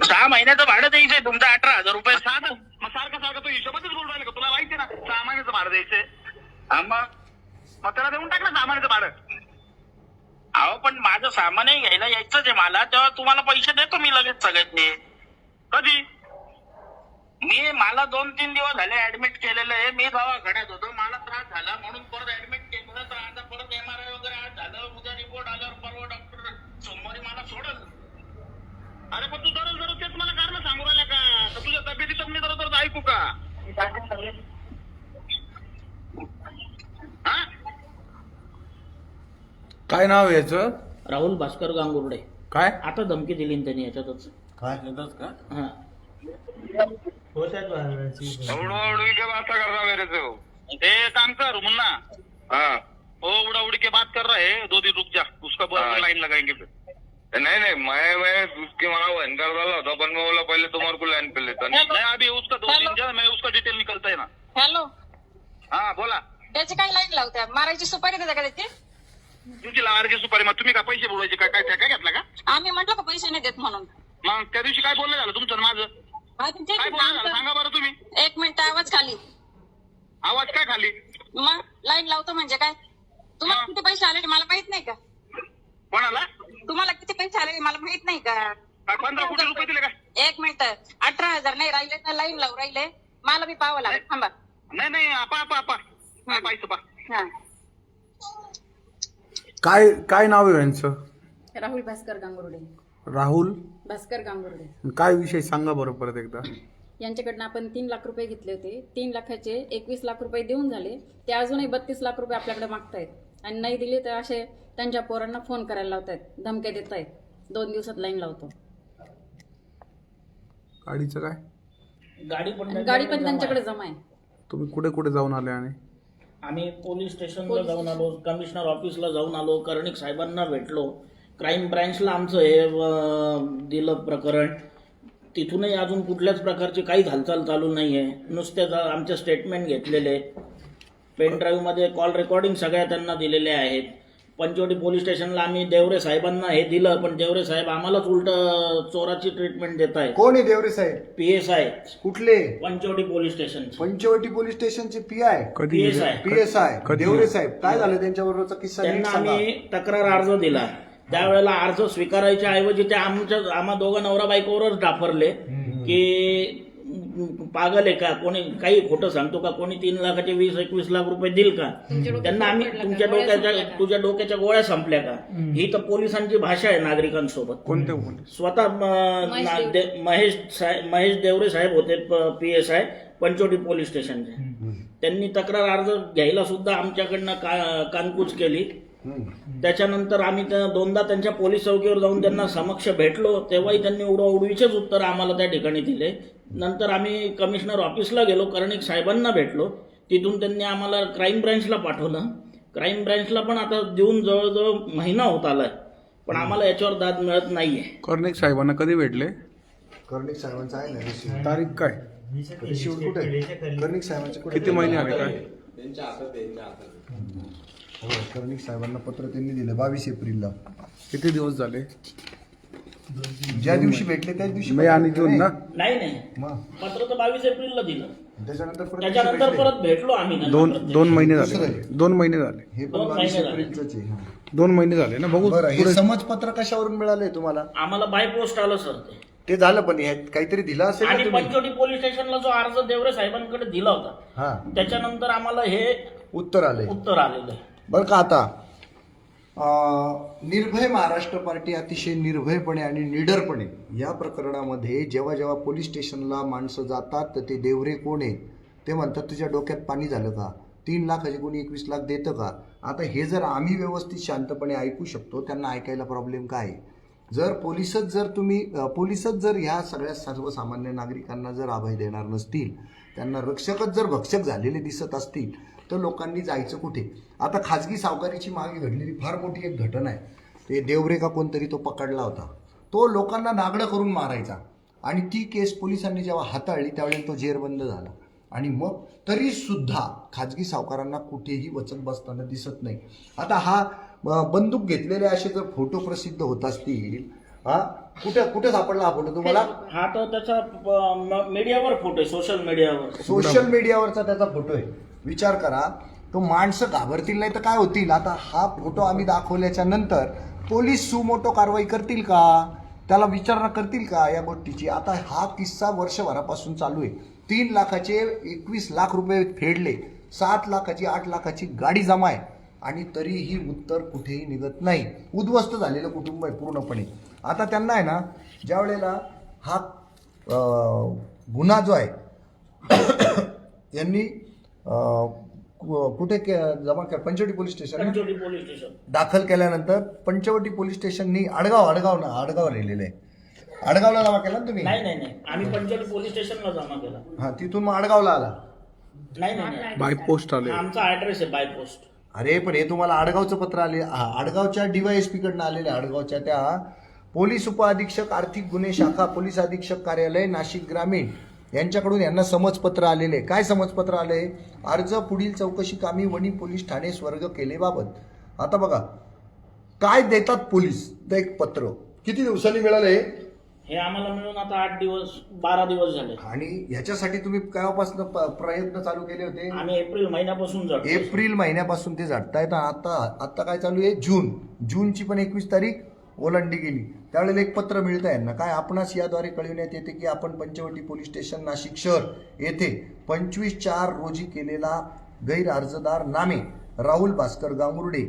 6 महिन्याचं भाडं द्यायचंय तुमचं 18,000 रुपये. मग सारखं सारखं तू हिशोबातच बोलू राहिला का. तुला माहिती ना 6 महिन्याचं भाडं द्यायचंय. हा मग त्याला देऊन टाक ना 6 महिन्याचं भाडं. अहो पण माझं सामानही घ्यायला यायचंच आहे मला. तेव्हा तुम्हाला पैसे देतो मी लगेच सगळ्यांनी. कधी मला 2-3 दिवस झाले ऍडमिट केलेलं आहे. मी दवाखान्यात होतो. मला त्रास झाला म्हणून परत ऍडमिट केलं. तर आता परत MRI वगैरे आज झालं. उद्या रिपोर्ट आल्यावर परवा डॉक्टर सोमवारी मला सोडल. अरे पण तू दररोज तेच मला कारण सांगू राहिला का. तर तुझ्या तब्येतीचं मी दररोज ऐकू का. हा काय नाव आहे याचं. राहुल भास्कर गांगुर्डे. काय आता धमकी दिली ना त्यांनी याच्यातच. काय हा उड़ा के बात कर रहा मेरे से वो. ते काम कर मुन्ना. हाँ वो उड़ा उड़ी के बात कर रहे हैं. 2 दिन रुक जा. उसका हाँ. लाइन लगाएंगे फिर. नहीं मैं उसके वहाँ वो कर रहा था. पर मैं बोला पहले तुम्हारे को लाइन पे लेता. नहीं अभी उसका 2 दिन जा. मैं उसका डिटेल निकलता है ना. हॅलो, हाँ बोला. त्याची काय लाईन लावत्या. मारायची सुपारी देता का त्याची. तुमची लावारची सुपारी. मग तुम्ही का पैसे बोलायचे काय काय काय घेतला का. आम्ही म्हटलं का पैसे नाही देत म्हणून. मग त्या दिवशी काय बोलणं झालं तुमचं आणि माझं. हा, ते ठीक काय आहे. बोलणं झालं सांगा बरं तुम्ही. 1 मिनिट आवाज खाली. आवाज काय खाली. मग लाईन लावतो म्हणजे काय. तुम्हाला हा. किती पैसे आले मला माहित नाही का. कोणाला तुम्हाला किती पैसे आले मला माहित नाही का. काय 15 कोटी रुपये दिले काय. 1 मिनिट 18,000 नाही राहिले तर लाईन लावून राहिले. मला बी पाहावं लागेल. थांबा. नाही आपा काय पाहिजे पा. हा. काय काय नाव आहे यांचं. राहुल भास्कर गांगुर्डे. राहुल भास्कर गांगुर्डे. काय विषय सांगा बरं परत एकदा. यांच्याकडनं आपण 3 लाख रुपये घेतले होते. 3 लाखाचे 21 लाख रुपये देऊन झाले. ते अजूनही 32 लाख रुपये आपल्याकडे मागतायत आणि नाही दिले तर असे त्यांच्या पोरांना फोन करायला लावतायत. धमक्या देत आहेत. 2 दिवसात लाईन लावतो. गाडीचं काय. गाडी पण गाडी पण त्यांच्याकडे जमा आहे. तुम्ही कुठे कुठे जाऊन आले आणि आम्ही पोलीस स्टेशनला जाऊन आलो, कमिशनर ऑफिसला जाऊन आलो, कर्णिक साहेबांना भेटलो, क्राईम ब्रँचला आमचं हे दिलं प्रकरण. तिथूनही अजून कुठल्याच प्रकारची काही हालचाल चालू नाही आहे. नुसतेच आमचे स्टेटमेंट घेतलेले, पेन ड्राईव्हमध्ये कॉल रेकॉर्डिंग सगळ्या त्यांना दिलेल्या आहेत. पंचवटी पोलीस स्टेशनला आम्ही देवरे साहेबांना हे दिलं, पण देवरे साहेब आम्हालाच उलट चोराची ट्रीटमेंट देत आहेत. कोण आहे देवरे साहेब? PSI कुठले? पंचवटी पोलीस स्टेशनचे पंचवटी पोलीस स्टेशनचे PI कधी PSI. PSI देवरे साहेब. काय झालं त्यांच्याबरोबरचा किस्सा नीट त्यांना सांगा. आम्ही तक्रार अर्ज दिला. त्यावेळेला अर्ज स्वीकारायच्या ऐवजी ते आम्हा दोघं नवरा बायकोवरच डाफरले की पागल आहे का, कोणी काही खोटं सांगतो का, कोणी 3 लाखाचे 20-21 लाख रुपये देईल का. त्यांना आम्ही तुझ्या डोक्याच्या गोळ्या संपल्या का, ही तर पोलिसांची भाषा आहे नागरिकांसोबत. कोणते पोलीस? स्वतः महेश देवरे साहेब होते PSI पंचवटी पोलीस स्टेशनचे. त्यांनी तक्रार अर्ज घ्यायला सुद्धा आमच्याकडनं कानकूच केली. त्याच्यानंतर आम्ही 2दा त्यांच्या पोलीस चौकीवर जाऊन त्यांना समक्ष भेटलो, तेव्हाही त्यांनी उडवाउडवीचेच उत्तर आम्हाला त्या ठिकाणी दिले. नंतर आम्ही कमिशनर ऑफिसला गेलो, कर्णिक साहेबांना भेटलो. तिथून त्यांनी आम्हाला क्राईम ब्रँचला पाठवलं. क्राईम ब्रँचला पण आता देऊन जवळजवळ महिना होत आलाय, पण आम्हाला याच्यावर दाद मिळत नाहीये. कर्णिक साहेबांना कधी भेटले? कर्णिक साहेबांचा आहे ना रिसिव्ह. तारीख काय? रिसिव्ह कुठे? कर्णिक साहेबांचे कुठे? किती महिने आले काय? हो, कर्णिक साहेबांना पत्र त्यांनी दिलं 22 एप्रिलला. किती दिवस झाले? ज्या दिवशी भेटले त्याच दिवशी मे आणि जून ना? नाही मग पत्र तर 22 एप्रिलला दिलं. त्याच्यानंतर परत भेटलो आम्ही नंतर दोन प्रत्यक्ष. दोन महिने झाले. दुसरं. 2 महिने झाले. हे पण 2 22 महिने झाले. एप्रिलचंच आहे. 2 महिने झाले ना. बघू बरं, हे पुढे. समजपत्र कशावरून मिळालंय तुम्हाला? आम्हाला बाय पोस्ट आलं सर ते झालं, पण ह्यात काहीतरी दिलं असेल ना आणि तुम्ही? पंचवटी पोलीस स्टेशनला जो अर्ज देवरे साहेबांकडे दिला होता, हा, त्याच्यानंतर आम्हाला हे उत्तर आलंय. उत्तर आलेलं आहे. बरं का. आता निर्भय महाराष्ट्र पार्टी अतिशय निर्भयपणे आणि निडरपणे या प्रकरणामध्ये जेव्हा जेव्हा पोलीस स्टेशनला माणसं जातात तर ते देवरे कोण आहेत ते म्हणतात तुझ्या डोक्यात पाणी झालं का, 3 लाखाचे कोणी 21 लाख देतं का. आता हे जर आम्ही व्यवस्थित शांतपणे ऐकू शकतो, त्यांना ऐकायला प्रॉब्लेम काय आहे? जर पोलिसच जर ह्या सगळ्या सर्वसामान्य नागरिकांना जर अभय देणार नसतील, त्यांना रक्षकच जर भक्षक झालेले दिसत असतील, तर लोकांनी जायचं कुठे? आता खाजगी सावकारीची मागे घडलेली फार मोठी एक घटना आहे. ते देवरे का कोणतरी तो पकडला होता, तो लोकांना नागडं करून मारायचा, आणि ती केस पोलिसांनी जेव्हा हाताळली त्यावेळेला तो जेरबंद झाला. आणि मग तरी सुद्धा खाजगी सावकारांना कुठेही वचक बसताना दिसत नाही. आता हा बंदूक घेतलेले असे जर फोटो प्रसिद्ध होत असतील, हा कुठे सापडला हा फोटो तुम्हाला? हा तर त्याचा मीडियावर फोटो आहे, सोशल मीडियावरचा त्याचा फोटो आहे. विचार करा, तो माणसं घाबरतील नाही तर काय होतील. आता हा फोटो आम्ही दाखवल्याच्या नंतर पोलीस सुमोटो कारवाई करतील का, त्याला विचारणा करतील का या गोष्टीची? आता हा किस्सा वर्षभरापासून चालू आहे. 3 लाखाचे 21 लाख रुपये फेडले, 7 लाखाची 8 लाखाची गाडी जमा आहे, आणि तरीही उत्तर कुठेही निघत नाही. उद्ध्वस्त झालेलं कुटुंब आहे पूर्णपणे. आता त्यांना आहे ना, ज्या वेळेला हा गुन्हा जो आहे यांनी कुठे जमा केला? पंचवटी पोलीस स्टेशन दाखल केल्यानंतर पंचवटी पोलीस स्टेशननी आडगाव लिहिलेलं आहे. आडगावला जमा केला ना तुम्ही? नाही आम्ही पंचवटी पोलीस स्टेशनला जमा केला. हा, तिथून मग आडगावला आला? नाही बाय पोस्ट आले. आमचा ऍड्रेस आहे बाय पोस्ट. अरे पण हे तुम्हाला आडगावचं पत्र आले, आडगावच्या DYSP कडनं आलेले, आडगावच्या त्या पोलीस उपअधीक्षक आर्थिक गुन्हे शाखा पोलीस अधीक्षक कार्यालय नाशिक ग्रामीण यांच्याकडून यांना समजपत्र आलेले. काय समजपत्र आले? अर्ज पुढील चौकशी कामी वणी पोलीस ठाणे स्वर्ग केलेबाबत. आता बघा काय देतात पोलीस. एक पत्र किती दिवसांनी मिळाले हे आम्हाला मिळून आता 12 दिवस झाले. आणि ह्याच्यासाठी तुम्ही केव्हापासून प्रयत्न चालू केले होते? आम्ही एप्रिल महिन्यापासून जातो. एप्रिल महिन्यापासून ते झटतायत. आता काय चालू आहे? जूनची पण 21 तारीख ओलांडली गेली. त्यावेळेला एक पत्र मिळतं यांना. काय? आपणास याद्वारे कळविण्यात येते की आपण पंचवटी पोलीस स्टेशन नाशिक शहर येथे 25/4 रोजी केलेला गैर अर्जदार नामे राहुल भास्कर गांगुर्डे,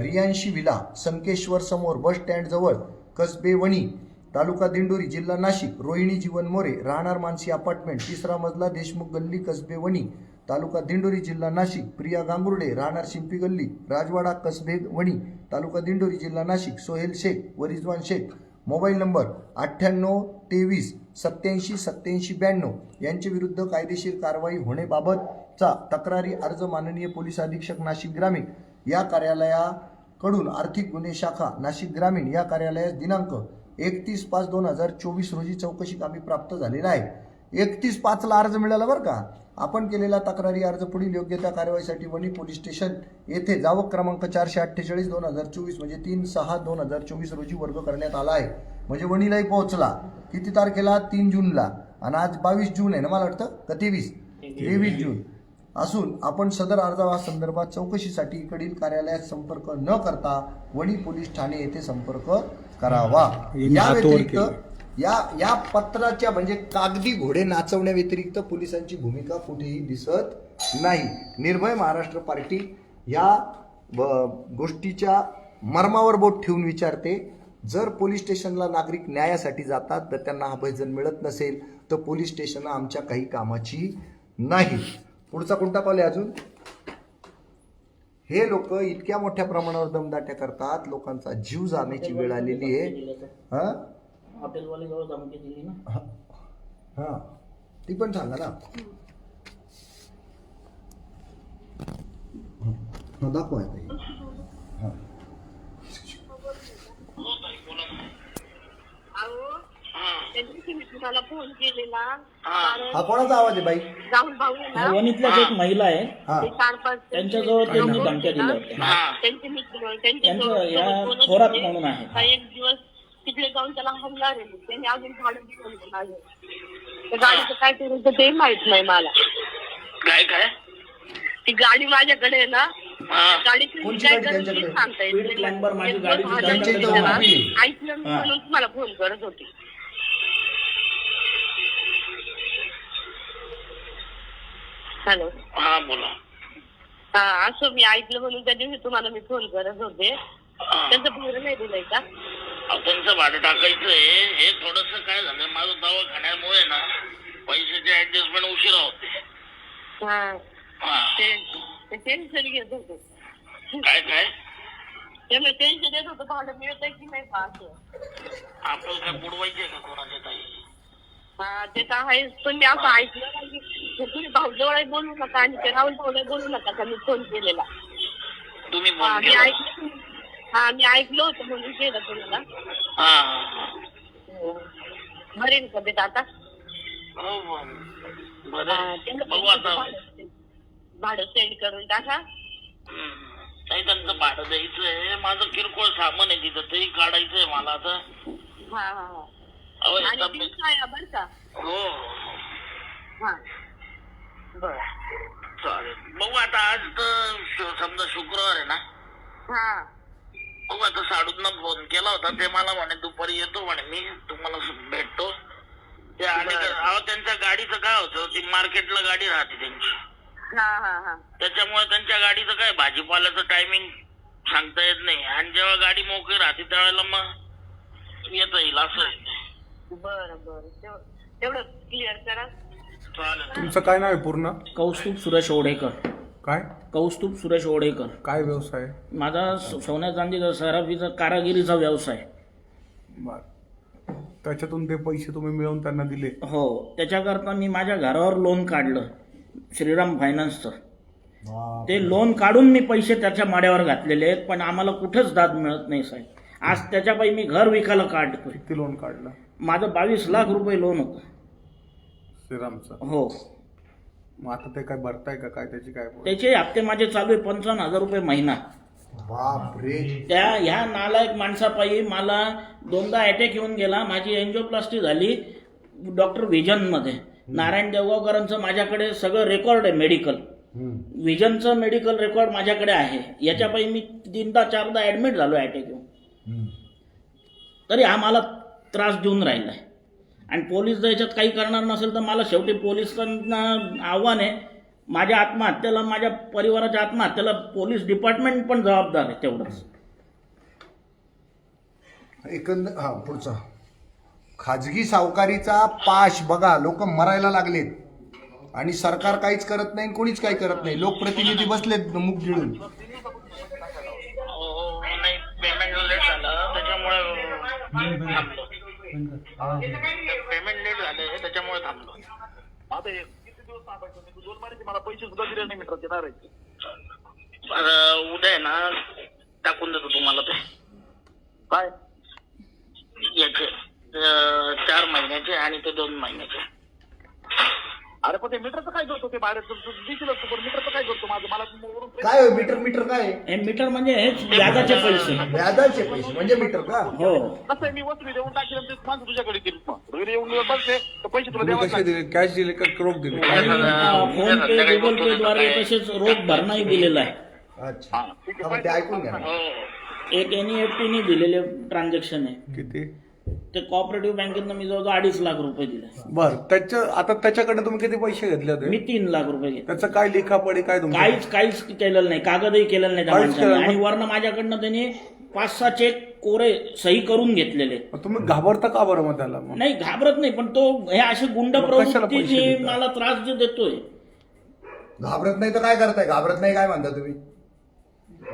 रियांशी विला, संकेश्वर समोर बस स्टँड जवळ, कसबे वणी, तालुका दिंडोरी, जिल्हा नाशिक, रोहिणी जीवन मोरे, राहणार मानसी अपार्टमेंट, 3रा मजला, देशमुख गल्ली, कसबे वणी, तालुका दिंडोरी, जिल्हा नाशिक, प्रिया गांगुर्डे, राहणार शिंपी गल्ली, राजवाडा, कसबे वणी, तालुका दिंडोरी, जिल्हा नाशिक, सोहेल शेख व रिजवान शेख मोबाईल नंबर 9823878792 यांच्या विरुद्ध कायदेशीर कारवाई होण्याबाबतचा तक्रारी अर्ज माननीय पोलीस अधीक्षक नाशिक ग्रामीण या कार्यालयाकडून आर्थिक गुन्हे शाखा नाशिक ग्रामीण या कार्यालयास दिनांक 31/5/2024 रोजी चौकशी कामी प्राप्त झालेला आहे. 31/5ला अर्ज मिळाला बरं का. आपण केलेला तक्रारी अर्ज पुढील योग्य त्या कारवाईसाठी वणी पोलीस स्टेशन येथे जावक क्रमांक 448/2024 म्हणजे 3/6/2024 रोजी वर्ग करण्यात आला आहे. म्हणजे वणीलाही पोहोचला. किती तारखेला? 3 जूनला. आणि आज 22 जून आहे ना, मला वाटतं का 23 जून असून आपण सदर अर्जासंदर्भात चौकशीसाठी इकडील कार्यालयात संपर्क न करता वणी पोलीस ठाणे येथे संपर्क करावा. या व्यतिरिक्त या पत्राच्या म्हणजे कागदी घोडे नाचवण्या व्यतिरिक्त पोलिसांची भूमिका कुठेही दिसत नाही. निर्भय महाराष्ट्र पार्टी या गोष्टीच्या मर्मावर बोट ठेवून विचारते, जर पोलीस स्टेशनला नागरिक न्यायासाठी जातात तर त्यांना अभयजन मिळत नसेल तर पोलीस स्टेशन आमच्या काही कामाची नाही. पुढचा कोणता कॉल आहे अजून? हे लोक इतक्या मोठ्या प्रमाणावर दमदाट्या करतात, लोकांचा जीव जाण्याची वेळ आलेली आहे. हा, हॉटेलवाले जवळ धमकी दिली ना. हा, ती पण सांगा ना. दाखवा. मला फोन केलेला. हा कोणाचा आवाज आहे बाई? राहुल भाऊ आहे ना, वणीतल्याच एक महिला आहे, हा, ते 4-5 त्यांच्याजवळ त्यांनी धमक्या दिल्या होत्या. त्यांचे मित्र त्यांचं या थोरात म्हणून आहे. एक दिवस तिकडे जाऊन त्याला हमला रे, त्यांनी अजून भाडं दिलं माझं. त्या गाडीचं काय करून ते माहित नाही मला. काय ती गाडी माझ्याकडे आहे ना, गाडीची कोणची काय गाडी करून त्यांच्याकडे? ते सांगता येत स्पीड क्लाइंबर माझी गाडी नाही. त्यांच्या इथं त्याला उभी आहे. ऐकलं मी म्हणून तुम्हाला फोन करत होती. हॅलो. हा बोला. हा, असं मी ऐकलं म्हणून त्या दिवशी तुम्हाला मी फोन करत होते. त्यांचं भाडं नाही दिलंय का? त्यांचं भाडं टाकायचंय. हे थोडस काय झालं, माझं दवाखान्यामुळे ना पैशाची ऍडजस्टमेंट उशिरा होते. हा, हा. ते टेन्शन घेत होते. काय त्यामुळे टेन्शन येत होतं, भाडं मिळतंय की नाही का असं. आपण काय बुडवायचे का कोणाच्या ताई? हा, ते तर आहेच. पण मी असं ऐकलं नाही की तुम्ही भाऊजवळ बोलू नका आणि ते राहुल भाऊला बोलू नका का मी फोन केलेला. तुम्ही हा, फोन मी केला? ऐकलं. हा, मी ऐकलं होतं म्हणून केलं तुम्हाला. हा. बरे तब्येत आता? हो बरं. हा, त्यांना बघू आता. भाडं सेंड करून टाका. नाही, त्यांचं भाडं द्यायचंय. माझं किरकोळ सामान आहे तिथं, तेही काढायचंय मला आता. हा हा हा. अहो, आणि एकदम- दिवसा या बरं का. हो हा, बर. चालेल. बघू आता. आज तर समजा शुक्रवार आहे ना. हा बघू आता. साडूतनं फोन केला होता, ते मला म्हणे दुपारी येतो म्हणे, मी तुम्हाला भेटतो. ते आले का? अहो, त्यांच्या गाडीचं काय होतं, ती मार्केटला गाडी राहते त्यांची. हा हा हा. त्याच्यामुळे त्यांच्या गाडीचं काय, भाजीपाल्याचं टायमिंग सांगता येत नाही. आणि जेव्हा गाडी मोकळी राहते त्यावेळेला मग येता येईल असं आहे. बरं तेवढं क्लिअर करा. चालेल. तुमचं काय नाव आहे पूर्ण? कौस्तुभ सुरेश ओढेकर. काय कौस्तुभ सुरेश ओढेकर. काय व्यवसाय? माझा सोन्या चांदीचा सराफीचा कारागिरीचा व्यवसाय. बर. त्याच्यातून ते पैसे तुम्ही मिळवून त्यांना दिले? हो, त्याच्याकरता मी माझ्या घरावर लोन काढलं, श्रीराम फायनान्सचं. ते लोन काढून मी पैसे त्याच्या माड्यावर घातलेले आहेत, पण आम्हाला कुठंच दाद मिळत नाही साहेब. आज त्याच्यापायी मी घर विकायला काढतोय. किती लोन काढलं? माझं 22 लाख रुपये लोन होतं. श्रीरामचं? हो. मग आता ते काय भरताय का काय? त्याची काय? त्याचे हप्ते माझे चालू आहे 55,000 रुपये महिना. बापरे. ह्या नालायक माणसापायी मला 2दा अटॅक येऊन गेला. माझी एन्जिओप्लास्टी झाली डॉक्टर व्हिजनमध्ये. नारायण देवगावकरांचं माझ्याकडे सगळं रेकॉर्ड आहे मेडिकल. व्हिजनचं मेडिकल रेकॉर्ड माझ्याकडे आहे. याच्यापायी मी 3दा-4दा ॲडमिट झालो अटॅक येऊन. तरी हा मला त्रास देऊन राहिलाय. आणि पोलीस जर याच्यात काही करणार नसेल तर मला शेवटी पोलिसांना आव्हान आहे, माझ्या आत्महत्येला, माझ्या परिवाराच्या आत्महत्येला पोलीस डिपार्टमेंट पण जबाबदार आहे तेवढंच. एकंदर हा पुढचा खाजगी सावकारीचा पाश बघा. लोक मरायला लागलेत आणि सरकार काहीच करत नाही, कोणीच काही करत नाही. लोकप्रतिनिधी बसलेत मुख गिळून. नाही, पेमेंट लेट झालं त्याच्यामुळे थांबलो. पेमेंट लेट झालं त्याच्यामुळे थांबलो. आता किती दिवस थांबायचं? 2 महिन्याचे मला पैसे सुद्धा दिले नाही मित्र देणार आहे. उद्या आहे ना टाकून देतो तुम्हाला ते काय याचे 4 महिन्याचे आणि ते 2 महिन्याचे. अरे पण ते मीटरचं काय करतो? ते बाहेर दिसेल असतो पण मीटरचं काय करतो? मला काय हो मीटर काय आहे? हे मीटर म्हणजे हेच व्याजाचे पैसे. व्याजाचे पैसे म्हणजे मीटर का? हो. कसं आहे, मी वस्तू देऊन टाकेल ते माणसं तुझ्याकडे येतील. घरी येऊन बसते तर पैसे तुला तुम्ही द्यावं कसे दिले? कॅश दिले का रोख दिले? फोन पे गुगल पे द्वारे तसेच रोख भरणाही दिलेला आहे. अच्छा हा, ठीक आहे. हा, मग ते ऐकून घ्या ना. हो. एक NEFT ने दिलेले ट्रान्झॅक्शन आहे. किती? ते कोऑपरेटिव्ह बँकेतनं मी जवळजवळ 2.5 लाख रुपये दिले. बर आता त्याच्याकडे तुम्ही किती पैसे घेतले होते? मी 3 लाख रुपये घेतले. त्याचं काय लिखापडी काय तुमचं? काहीच केलेलं नाही, कागदही केलेलं नाही त्या काहीच माणसाने. केलं आणि वरनं माझ्याकडनं त्यांनी 5-6 चेक कोरे सही करून घेतलेले. मग तुम्ही घाबरता का बरं मग त्याला? मग नाही घाबरत नाही, पण तो हे असे गुंड मग कशाला पैसे प्रवृत्तीने देता? मला त्रास जे देतोय. घाबरत नाही तर काय करताय? घाबरत नाही काय म्हणता तुम्ही?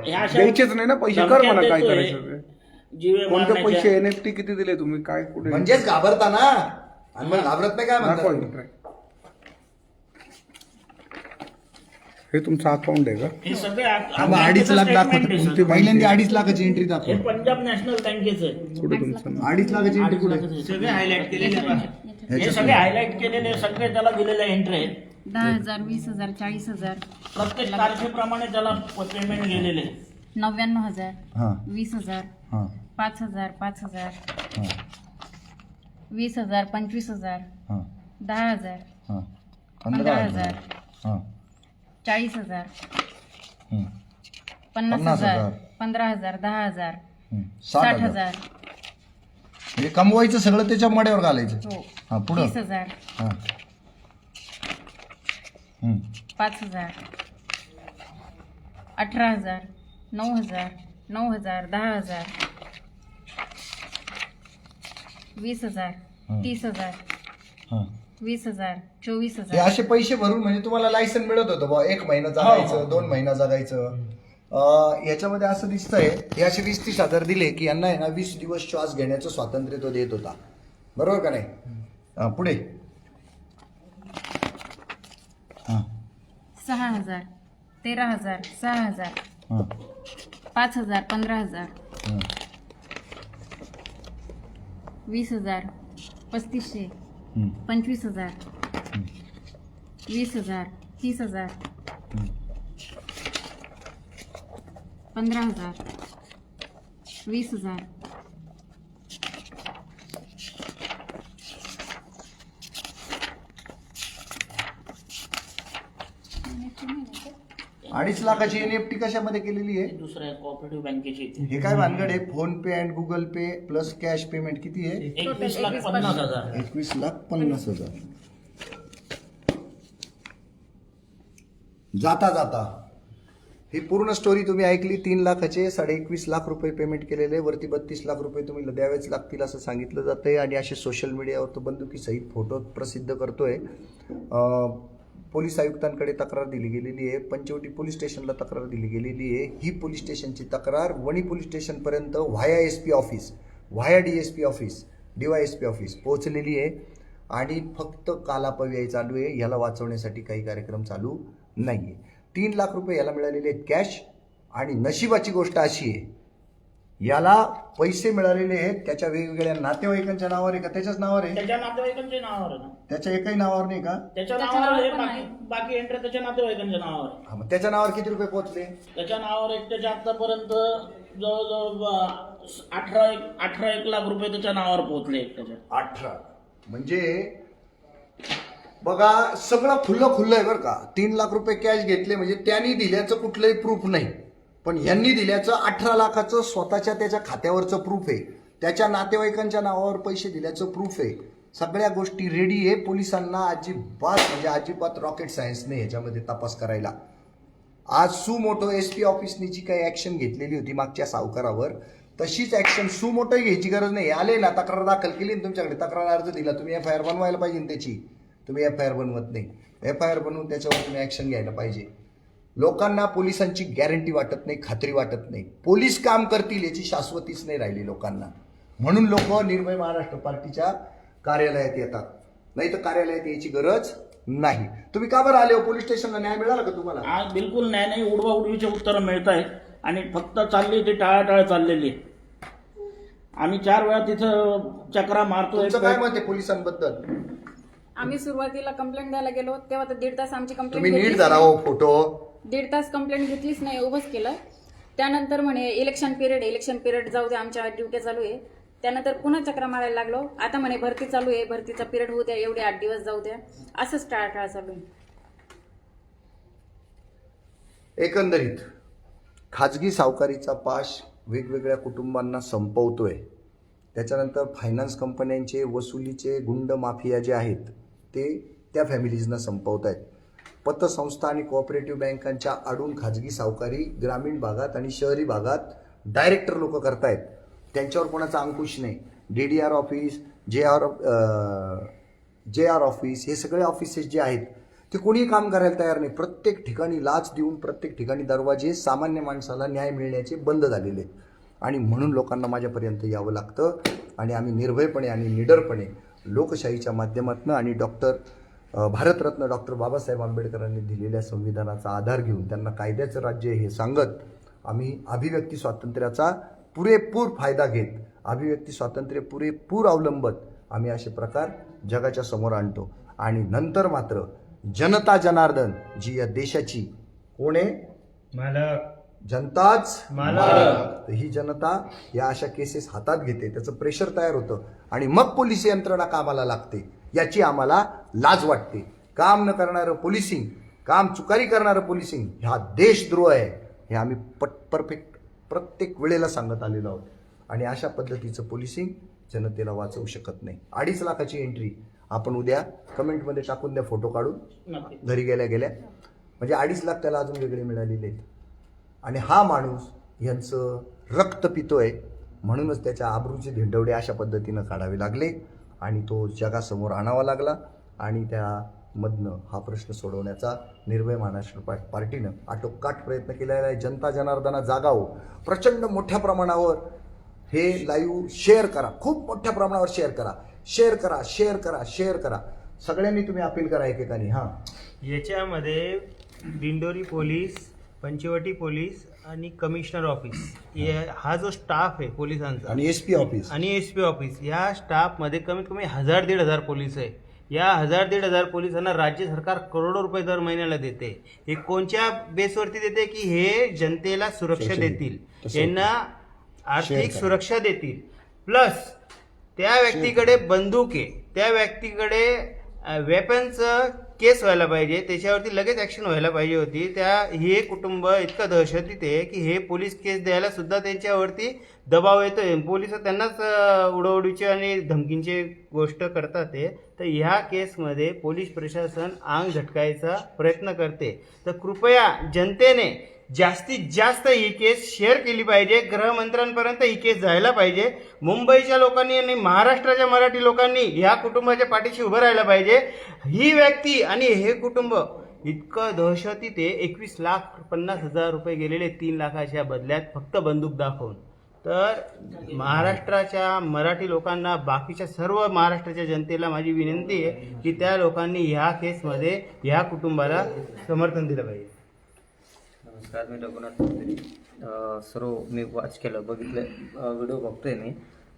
हे अशा द्यायचेच नाही ना पैसे, कर धमक्या मला काय देतोय. करायचं ते. जीवे कोणते पैसे मारण्याच्या. NFT किती दिले तुम्ही? काय कुठे म्हणजेच घाबरता ना. आणि मग घाबरत नाही काय दाखवा म्हणता? इकडे. हे तुमचं अकाउंट आहे का? हे सगळे 2.5 लाख दाखवतो. पहिल्यांदा 2.5 लाखाची एंट्री हे दाखव. पंजाब नॅशनल बँकेचं आहे. कुठे तुमचं नाव? 2.5 लाखाची एंट्री कुठे? सगळे हायलाइट केलेले हे सगळे हायलाइट केलेले सगळे त्याला दिलेले एंट्री आहेत. 10,000, 20,000, 40,000, प्रत्येक तारखेप्रमाणे त्याला पेमेंट गेलेले. 99,000, हा 20,000, हा 5,000, 5,000, हा 20,000, 25,000, हा 10,000, हा 15,000, हा 40,000, हम्म. 50,000, 15,000, 10,000, 60,000. 60,000, म्हणजे कमवायचं सगळं त्याच्या मड्यावर घालायचं. हो, हा पुढं 30,000, हा हम्म. 5,000, 18,000, 9,000, 9,000, 10,000, 20,000, 30,000, हा 20,000, हे 24,000. असे पैसे भरून म्हणजे तुम्हाला लायसन मिळत होतं बा 1 महिना जगायचं 2 महिना जगायचं. याच्यामध्ये असं दिसतंय हे असे 20-30,000 दिले की यांना आहे ना 20 दिवस श्वास घेण्याचं स्वातंत्र्य तो देत होता. बरोबर का नाही? पुढे 6,000, 13,000, 6,000, 5,000, 15,000, 20,000, 3,500, 25,000, 20,000, 30,000, 15,000, 20,000, 2.5 लाखाची NFT कशामध्ये केलेली आहे? दुसऱ्या कोऑपरेटिव्ह बँकेची इथे. हे काय भानगड आहे? Phone pay and Google pay plus cash payment किती आहे? 21,50,000. 21,50,000. जाता ही पूर्ण स्टोरी तुम्ही ऐकली. 3 लाखाचे 21.5 लाख रुपये पेमेंट केलेले, वरती 32 लाख रुपये तुम्ही द्यावेच लागतील असं सांगितलं जातंय. आणि असे सोशल मीडियावर तो बंदुकीसहित फोटो प्रसिद्ध करतोय. पोलीस आयुक्तांकडे तक्रार दिली गेलेली आहे. पंचवटी पोलीस स्टेशनला तक्रार दिली गेलेली आहे. ही पोलीस स्टेशनची तक्रार वणी पोलीस स्टेशनपर्यंत via SP office, via DSP office, DYSP office पोहोचलेली आहे. आणि फक्त कालापव्यय चालू आहे. याला वाचवण्यासाठी काही कार्यक्रम चालू नाही आहे. 3 लाख रुपये याला मिळालेले आहेत कॅश. आणि नशिबाची गोष्ट अशी आहे, याला पैसे मिळालेले आहेत त्याच्या वेगवेगळ्या नातेवाईकांच्या नावावर आहे का त्याच्याच नावावर आहे? त्याच्या नातेवाईकांच्या नावावर आहे ना. त्याच्या एकही नावावर नाही का? त्याच्या नावावर आहे, बाकी एंट्री त्याच्या नातेवाईकांच्या नावावर आहे. हा, मग त्याच्या नावावर किती रुपये पोहोचले? त्याच्या नावावर त्याच्या आतापर्यंत जवळजवळ 18 लाख रुपये त्याच्या नावावर पोहोचले त्याच्या. 18 म्हणजे बघा सगळं खुल्लं आहे बरं का. 3 लाख रुपये कॅश घेतले म्हणजे त्यांनी दिल्याचं कुठलंही प्रूफ नाही, पण यांनी दिल्याचं 18 लाखाचं स्वतःच्या त्याच्या खात्यावरचं प्रूफ आहे. त्याच्या नातेवाईकांच्या नावावर पैसे दिल्याचं प्रूफ आहे. सगळ्या गोष्टी रेडी आहे. पोलिसांना अजिबात रॉकेट सायन्स नाही याच्यामध्ये तपास करायला. आज सुमोटो SP ऑफिसनी जी काही ऍक्शन घेतलेली होती मागच्या सावकारावर, तशीच ऍक्शन सुमोटो घ्यायची गरज नाही. आले ना, तक्रार दाखल केली ना तुमच्याकडे, तक्रार अर्ज दिला, तुम्ही FIR बनवायला पाहिजे त्याची. तुम्ही FIR बनवत नाही. FIR बनवून त्याच्यावर तुम्ही ऍक्शन घ्यायला पाहिजे. लोकांना पोलिसांची गॅरंटी वाटत नाही, खात्री वाटत नाही. पोलीस काम करतील याची शाश्वतीच नाही राहिली लोकांना. म्हणून लोक निर्भय महाराष्ट्र पार्टीच्या कार्यालयात येतात, नाही तर कार्यालयात यायची गरज नाही. तुम्ही का बरं आले हो? पोलीस स्टेशनला न्याय मिळाला का तुम्हाला? आज बिलकुल न्याय नाही, उडवा उडवीचे उत्तरं मिळत आहेत आणि फक्त चालली ती टाळाटाळ चाललेली आहे. आम्ही 4 वेळा तिथं चक्रा मारतोय. तुमचं काय मत आहे पोलिसांबद्दल? आम्ही सुरुवातीला कंप्लेंट द्यायला गेलो तेव्हा तर 1.5 तास आमची तुम्ही कंप्लेंट नीट घेतलीच धरा नाही. हो फोटो. 1.5 तास कंप्लेंट घेतलीच नाही, उभंच केलं. त्यानंतर म्हणे इलेक्शन पिरियड जाऊ दे, आमच्या ड्युटी चालू आहे. त्यानंतर पुन्हा चक्रा मारायला लागलो. आता म्हणे भरती चालू आहे, भरतीचा पिरियड होऊ द्या, एवढे 8 दिवस जाऊ द्या. असंच टाळाटाळ चालू आहे. एकंदरीत खाजगी सावकारीचा पाश वेगवेगळ्या कुटुंबांना संपवतोय. त्याच्यानंतर फायनान्स कंपन्यांचे वसुलीचे गुंड माफिया जे आहेत ते त्या फॅमिलीजना संपवत आहेत. पतसंस्था आणि कोऑपरेटिव्ह बँकांच्या आडून खाजगी सावकारी ग्रामीण भागात आणि शहरी भागात डायरेक्टर लोक करतायत. त्यांच्यावर कोणाचा अंकुश नाही. DDR ऑफिस, JR ऑफिस, हे सगळे ऑफिसेस जे आहेत ते कोणीही काम करायला तयार नाही. प्रत्येक ठिकाणी लाच देऊन प्रत्येक ठिकाणी दरवाजे सामान्य माणसाला न्याय मिळण्याचे बंद झालेले आहेत. आणि म्हणून लोकांना माझ्यापर्यंत यावं लागतं. आणि आम्ही निर्भयपणे आणि निडरपणे लोकशाहीच्या माध्यमातून आणि भारतरत्न डॉक्टर बाबासाहेब आंबेडकरांनी दिलेल्या संविधानाचा आधार घेऊन त्यांना कायद्याचं राज्य हे सांगत आम्ही अभिव्यक्ती स्वातंत्र्याचा पुरेपूर फायदा घेत, अभिव्यक्ती स्वातंत्र्य पुरेपूर अवलंबत आम्ही असे प्रकार जगाच्या समोर आणतो. आणि नंतर मात्र जनता जनार्दन जी या देशाची कोण आहे? मालक. जनताच मालक. ही जनता या अशा केसेस हातात घेते, त्याचं प्रेशर तयार होतं आणि मग पोलीस यंत्रणा कामाला लागते. याची आम्हाला लाज वाटते. काम न करणारं पोलिसिंग, काम चुकारी करणारं पोलिसिंग हा देशद्रोह आहे, हे आम्ही परफेक्ट प्रत्येक वेळेला सांगत आलेलो आहोत. आणि अशा पद्धतीचं पोलिसिंग जनतेला वाचवू शकत नाही. 2.5 लाखाची एंट्री आपण उद्या कमेंटमध्ये टाकून द्या, फोटो काढून घरी गेल्या म्हणजे 2.5 लाख त्याला अजून वेगळे मिळालेले आहेत. आणि हा माणूस यांचं रक्त पितोय, म्हणूनच त्याच्या आबरूचे धिंडवडे अशा पद्धतीनं काढावे लागले आणि तो जगासमोर आणावा लागला. आणि त्यामधनं हा प्रश्न सोडवण्याचा निर्भय महाराष्ट्र पार्टीनं आटोकाट प्रयत्न केलेला आहे. जनता जनार्दना जागा हो. प्रचंड मोठ्या प्रमाणावर हे लाईव्ह शेअर करा, खूप मोठ्या प्रमाणावर शेअर करा. सगळ्यांनी तुम्ही अपील करा एकेकाने. हां, याच्यामध्ये दिंडोरी पोलीस, पंचवटी पोलीस आणि कमिशनर ऑफिस हा जो स्टाफ आहे पोलिसांचा आणि SP ऑफिस या स्टाफमध्ये कमीत कमी 1000-1500 पोलीस आहे. या 1000-1500 पोलिसांना राज्य सरकार करोडो रुपये दर महिन्याला देते. हे कोणत्या बेसवरती देते की हे जनतेला सुरक्षा देतील, यांना आर्थिक सुरक्षा देतील. प्लस त्या व्यक्तीकडे बंदूक आहे, त्या व्यक्तीकडे वेपनचं केस व्हायला पाहिजे, त्याच्यावरती लगेच ॲक्शन व्हायला पाहिजे होती. हे कुटुंब इतकं दहशतीत आहे की हे पोलीस केस द्यायला सुद्धा त्यांच्यावरती दबाव येतोय. पोलिस त्यांनाच उडवडीचे आणि धमकींचे गोष्ट करतात ते. तर ह्या केसमध्ये पोलीस प्रशासन आंग झटकायचा प्रयत्न करते. तर कृपया जनतेने जास्तीत जास्त ही केस शेअर केली पाहिजे. गृहमंत्र्यांपर्यंत ही केस जायला पाहिजे. मुंबईच्या लोकांनी आणि महाराष्ट्राच्या मराठी लोकांनी ह्या कुटुंबाच्या पाठीशी उभं राहायला पाहिजे. ही व्यक्ती आणि हे कुटुंब इतकं दहशतीत आहे. 21,50,000 रुपये गेलेले 3 लाखाच्या बदल्यात फक्त बंदूक दाखवून. तर महाराष्ट्राच्या मराठी लोकांना, बाकीच्या सर्व महाराष्ट्राच्या जनतेला माझी विनंती आहे की त्या लोकांनी ह्या केसमध्ये ह्या कुटुंबाला समर्थन दिलं पाहिजे. नमस्कार, मी रघुनाथ चौधरी. सर्व मी वॉच केलं, बघितलं, व्हिडिओ बघतोय मी.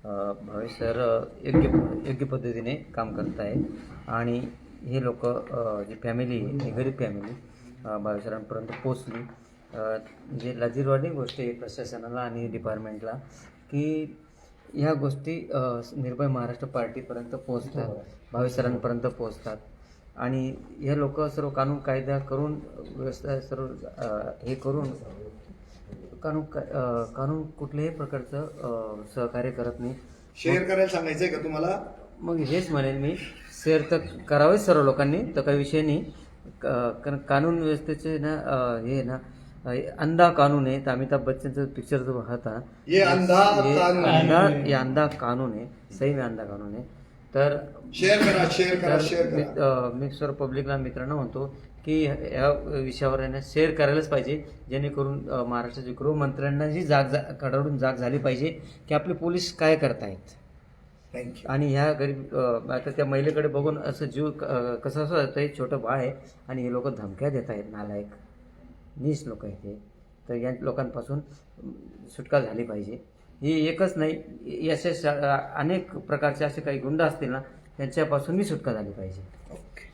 भावेश सर योग्य पद्धतीने काम करत आहे. आणि हे लोक जी फॅमिली, ही गरीब फॅमिली भावेश सरांपर्यंत पोचली. जे लाजिरवाणी गोष्ट आहे प्रशासनाला आणि डिपार्टमेंटला की ह्या गोष्टी निर्भय महाराष्ट्र पार्टीपर्यंत पोचतात, भावेश सरांपर्यंत पोचतात. आणि हे लोक सर्व कानून कायदा करून व्यवस्था सर्व हे करून कानून कुठल्याही प्रकारचं सहकार्य करत नाही. शेअर करायला सांगायचंय का तुम्हाला? मग हेच म्हणेल मी, शेअर तर करावेच सर्व लोकांनी, तर काही विषय नाही. कारण कानून व्यवस्थेचे ना हे ना अंधा कानून आहे. तर अमिताभ बच्चनचं पिक्चर जो होता ये अंधा कानून आहे, सही में अंधा कानून आहे. तर शेअर करा. मी सर्व पब्लिकला मित्रांनो म्हणतो की या विषयावर आहे ना शेअर करायलाच पाहिजे, जेणेकरून महाराष्ट्राच्या गृहमंत्र्यांना ही कडाडून जाग झाली पाहिजे की आपले पोलीस काय करतायत. थँक्यू. आणि ह्या गरीब आता त्या महिलेकडे बघून असं जीव कसं असं होतं, छोटं बाळ आहे आणि हे लोक धमक्या देत आहेत, नालायक नीच लोक आहेत हे. तर या लोकांपासून सुटका झाली पाहिजे. ही एकच नाही, असे अनेक प्रकारचे असे काही गुंड असतील ना, त्यांच्यापासूनही सुटका झाली पाहिजे. ओके.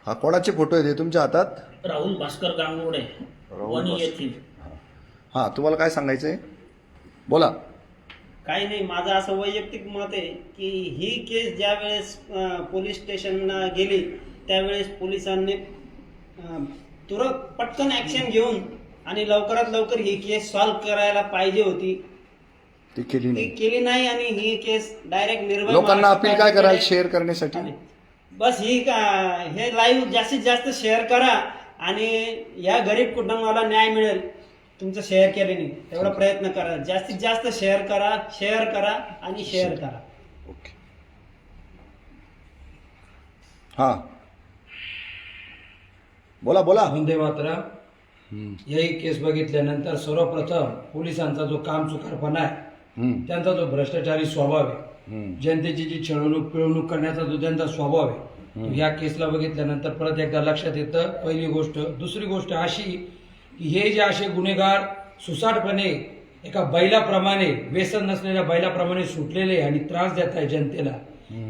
हा कोणाचे फोटो आहेत हे तुमच्या हातात? राहुल भास्कर गांगुर्डे, वणी येथील. हा, तुम्हाला काय सांगायचंय? बोला. काही नाही, माझं असं वैयक्तिक मत आहे की ही केस ज्या वेळेस पोलीस स्टेशनला गेली त्यावेळेस पोलिसांनी पटकन ॲक्शन घेऊन आणि लवकरात लवकर ही केस सॉल्व्ह करायला पाहिजे होती. ती केली ती नाही. केली नाही आणि ही केस डायरेक्ट निर्भय लोकांना अपील काय कराल महाराष्ट्र शेअर करण्यासाठी? बस हे लाईव्ह जास्तीत जास्त शेअर करा आणि या गरीब कुटुंबाला न्याय मिळेल. तुमचं शेअर केल्याने तेवढा प्रयत्न करा, जास्तीत जास्त शेअर करा आणि शेअर करा. ओके. हा, बोला बोला. वंदे मातरम. याही केस बघितल्यानंतर सर्वप्रथम पोलिसांचा जो कामचुकारपणा आहे, त्यांचा जो भ्रष्टाचारी स्वभाव आहे, जनतेची जी छळवणूक पिळवणूक करण्याचा जो त्यांचा स्वभाव आहे, या केसला बघितल्यानंतर परत एकदा लक्षात येतं. पहिली गोष्ट. दुसरी गोष्ट अशी की हे जे असे गुन्हेगार सुसाटपणे एका बैलाप्रमाणे, व्यसन नसलेल्या बैलाप्रमाणे सुटलेले आणि त्रास देत आहे जनतेला,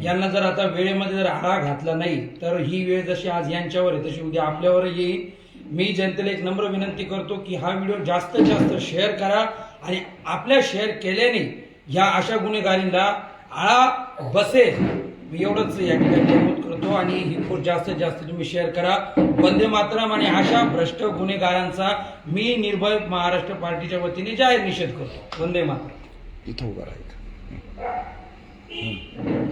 यांना जर आता वेळेमध्ये जर आळा घातला नाही तर ही वेळ जशी आज यांच्यावर आहे तशी उद्या आपल्यावर येईल. मी जनतेला एक नम्र विनंती करतो की हा व्हिडिओ जास्तीत जास्त शेअर करा आणि आपल्या शेअर केल्याने ह्या अशा गुन्हेगारींना आळा बसेल. मी एवढंच या ठिकाणी नमूद करतो आणि ही खूप जास्तीत जास्त तुम्ही शेअर करा. वंदे मातरम. आणि अशा भ्रष्ट गुन्हेगारांचा मी निर्भय महाराष्ट्र पार्टीच्या वतीने जाहीर निषेध करतो. वंदे मातरम. इथं उभा राहायचं.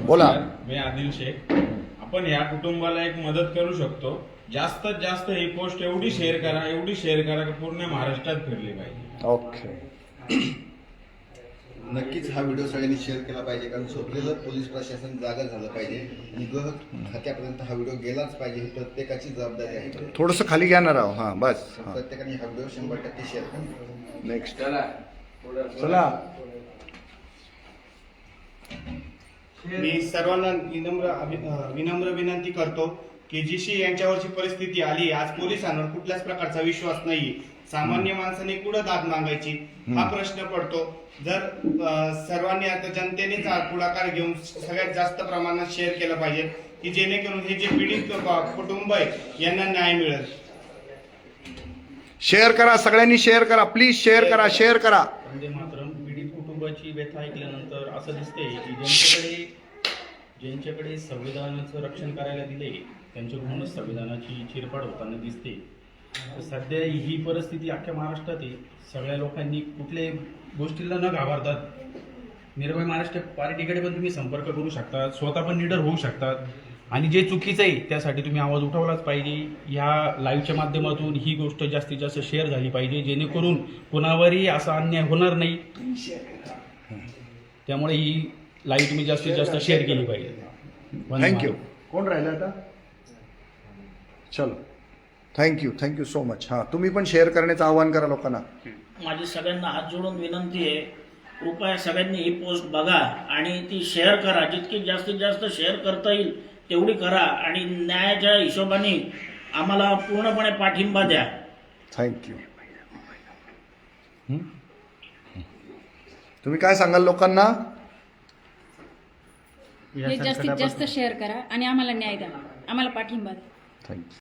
बोला. मी आदिल शेख. आपण या कुटुंबाला एक मदत करू शकतो. जास्तीत जास्त ही पोस्ट एवढी शेअर करा की पूर्ण महाराष्ट्रात फिरली पाहिजे. ओके. नक्कीच हा व्हिडिओ सगळ्यांनी शेअर केला पाहिजे, कारण झोपलेलं पोलीस प्रशासन जागा झालं पाहिजे आणि गृह खात्यापर्यंत हा व्हिडिओ गेलाच पाहिजे. ही प्रत्येकाची जबाबदारी आहे. थोडंसं खाली घ्या ना राव. हा बस. प्रत्येकाने हा व्हिडिओ 100% शेअर करा. नेक्स्ट. चला. मी सर्वांना विनम्र विनंती करतो की जीशी यांच्यावरची परिस्थिती आली, आज पोलिसांवर कुठल्याच प्रकारचा विश्वास नाही. सामान्य माणसाने कुठं दाद मागायची हा प्रश्न पडतो. जर सर्वांनी आता जनतेने पुढाकार घेऊन सगळ्यात जास्त प्रमाणात शेअर केलं पाहिजे की जेणेकरून हे जे पीडित कुटुंब आहे यांना न्याय मिळेल. शेअर करा, सगळ्यांनी शेअर करा, प्लीज शेअर करा. म्हणजे मात्र पीडित कुटुंबाची व्यथा ऐकल्यानंतर असं दिसते की ज्यांच्याकडे संविधानाचं रक्षण करायला दिले त्यांच्याकडूनच संविधानाची चिरफाड होताना दिसते. सध्या ही परिस्थिती अख्ख्या महाराष्ट्रात आहे. सगळ्या लोकांनी कुठल्याही गोष्टीला न घाबरतात निर्भय महाराष्ट्र पार्टीकडे पण तुम्ही संपर्क करू शकता, स्वतः पण लीडर होऊ शकतात. आणि जे चुकीचं आहे त्यासाठी तुम्ही आवाज उठवलाच पाहिजे. ह्या लाईव्हच्या माध्यमातून ही गोष्ट जास्तीत जास्त शेअर झाली पाहिजे, जेणेकरून कोणावरही असा अन्याय होणार नाही. त्यामुळे ही लाईव्ह तुम्ही जास्तीत जास्त शेअर केली पाहिजे. थँक्यू. कोण राहिलं आता? चलो. Thank you so much. हां, तुम्ही पण शेअर करण्याचं आवाहन करा लोकांना. माझी सगळ्यांना हात जोडून विनंती आहे, कृपया सगळ्यांनी ही पोस्ट बघा आणि ती शेअर करा. जितकी जास्तीत जास्त शेअर करता येईल तेवढी करा आणि न्यायाच्या हिशोबाने आम्हाला पूर्णपणे पाठिंबा द्या. थँक्यू. तुम्ही काय सांगाल लोकांना? हे जास्तीत जास्त शेअर करा आणि आम्हाला न्याय द्या, आम्हाला पाठिंबा द्या. थँक्यू.